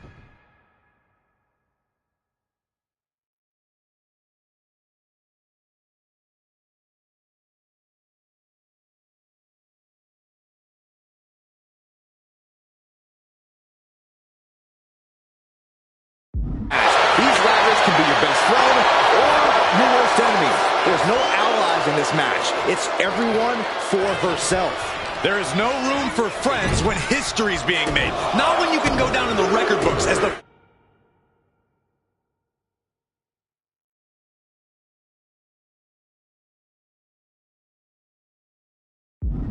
These ladders can be your best friend or your worst enemy. There's no allies in this match. It's everyone for herself. There is no room for friends when history's being made. Not when you can go down in the record books as the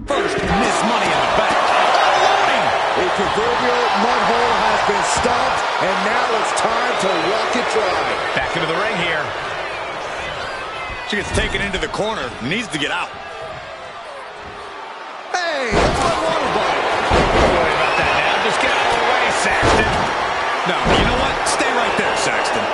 first Miss Money in the Bank. A proverbial mud hole has been stopped, and now it's time to walk it dry. Back into the ring here. She gets taken into the corner, needs to get out. Hey, that's what I want about it. Don't worry about that now. Just get out of the way, Saxton. No, you know what? Stay right there, Saxton.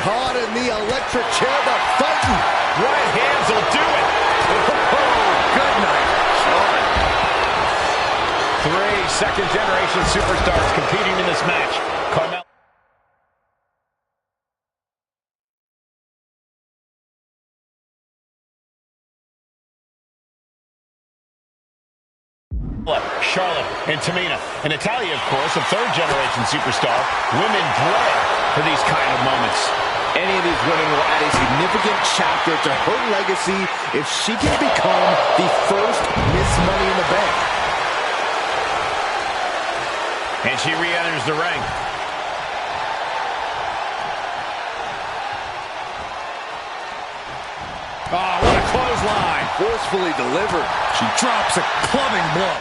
Caught in the electric chair, but fighting. Right hands will do it. Good night, Sean. 3 second-generation superstars competing in this match. Carmella. Charlotte and Tamina. And Natalya, of course, a third-generation superstar. Women bred for these kind of moments. Any of these women will add a significant chapter to her legacy if she can become the first Miss Money in the Bank. And she re-enters the ring. Oh, what a clothesline. Forcefully delivered. She drops a clubbing blow.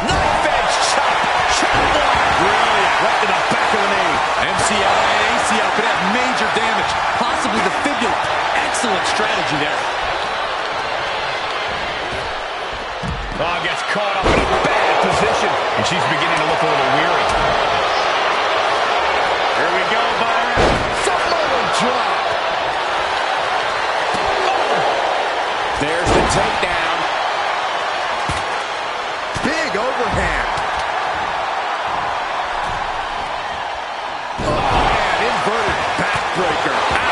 Knife-edge chop. Chop block. Brilliant. Right to the back of the knee. MCL and ACL could have major damage, possibly the fibula. Excellent strategy there. Oh, gets caught up in a bad position. And she's beginning to look a little weary. Here we go, Byron. Samoa drop. Oh. There's the takedown. Big overhand. Oh, man, inverted backbreaker. Ow.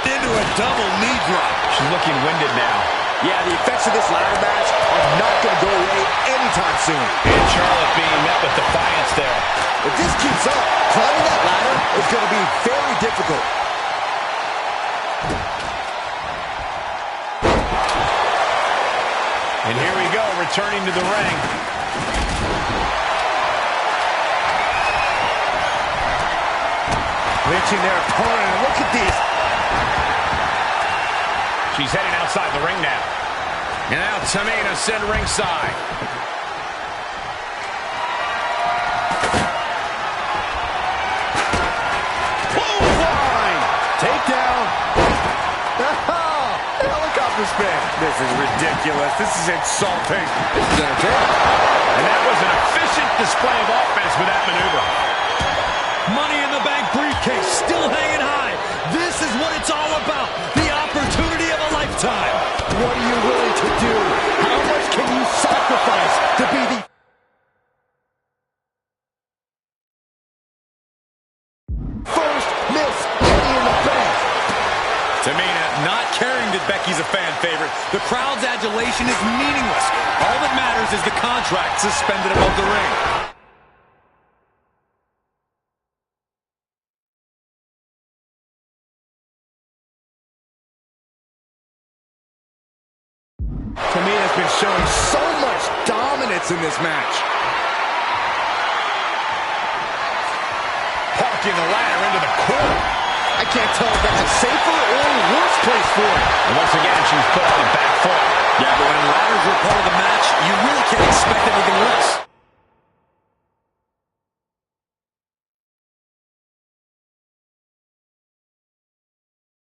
Into a double knee drop. She's looking winded now. Yeah, the effects of this ladder match are not going to go away anytime soon. And Charlotte being met with defiance there. If this keeps up, climbing that ladder is going to be very difficult. And here we go, returning to the ring. Lynching their opponent. Look at these. She's heading outside the ring now. And now Tamina sent ringside. Clothesline! Takedown. Helicopter spin. This is ridiculous. This is insulting. This is entertaining. And that was an efficient display of offense with that maneuver. Money in the Bank briefcase still hanging high. This is what it's all about. The opportunity of a lifetime. What are you willing to do? How much can you sacrifice to be the first Miss Money in the Bank? Tamina not caring that Becky's a fan favorite. The crowd's adulation is meaningless. All that matters is the contract suspended above the ring. Tamina's been showing so much dominance in this match. Parking the ladder into the corner. I can't tell if that's a safer or worse place for it. And once again, she's put on the back foot. Yeah, but when ladders are part of the match, you really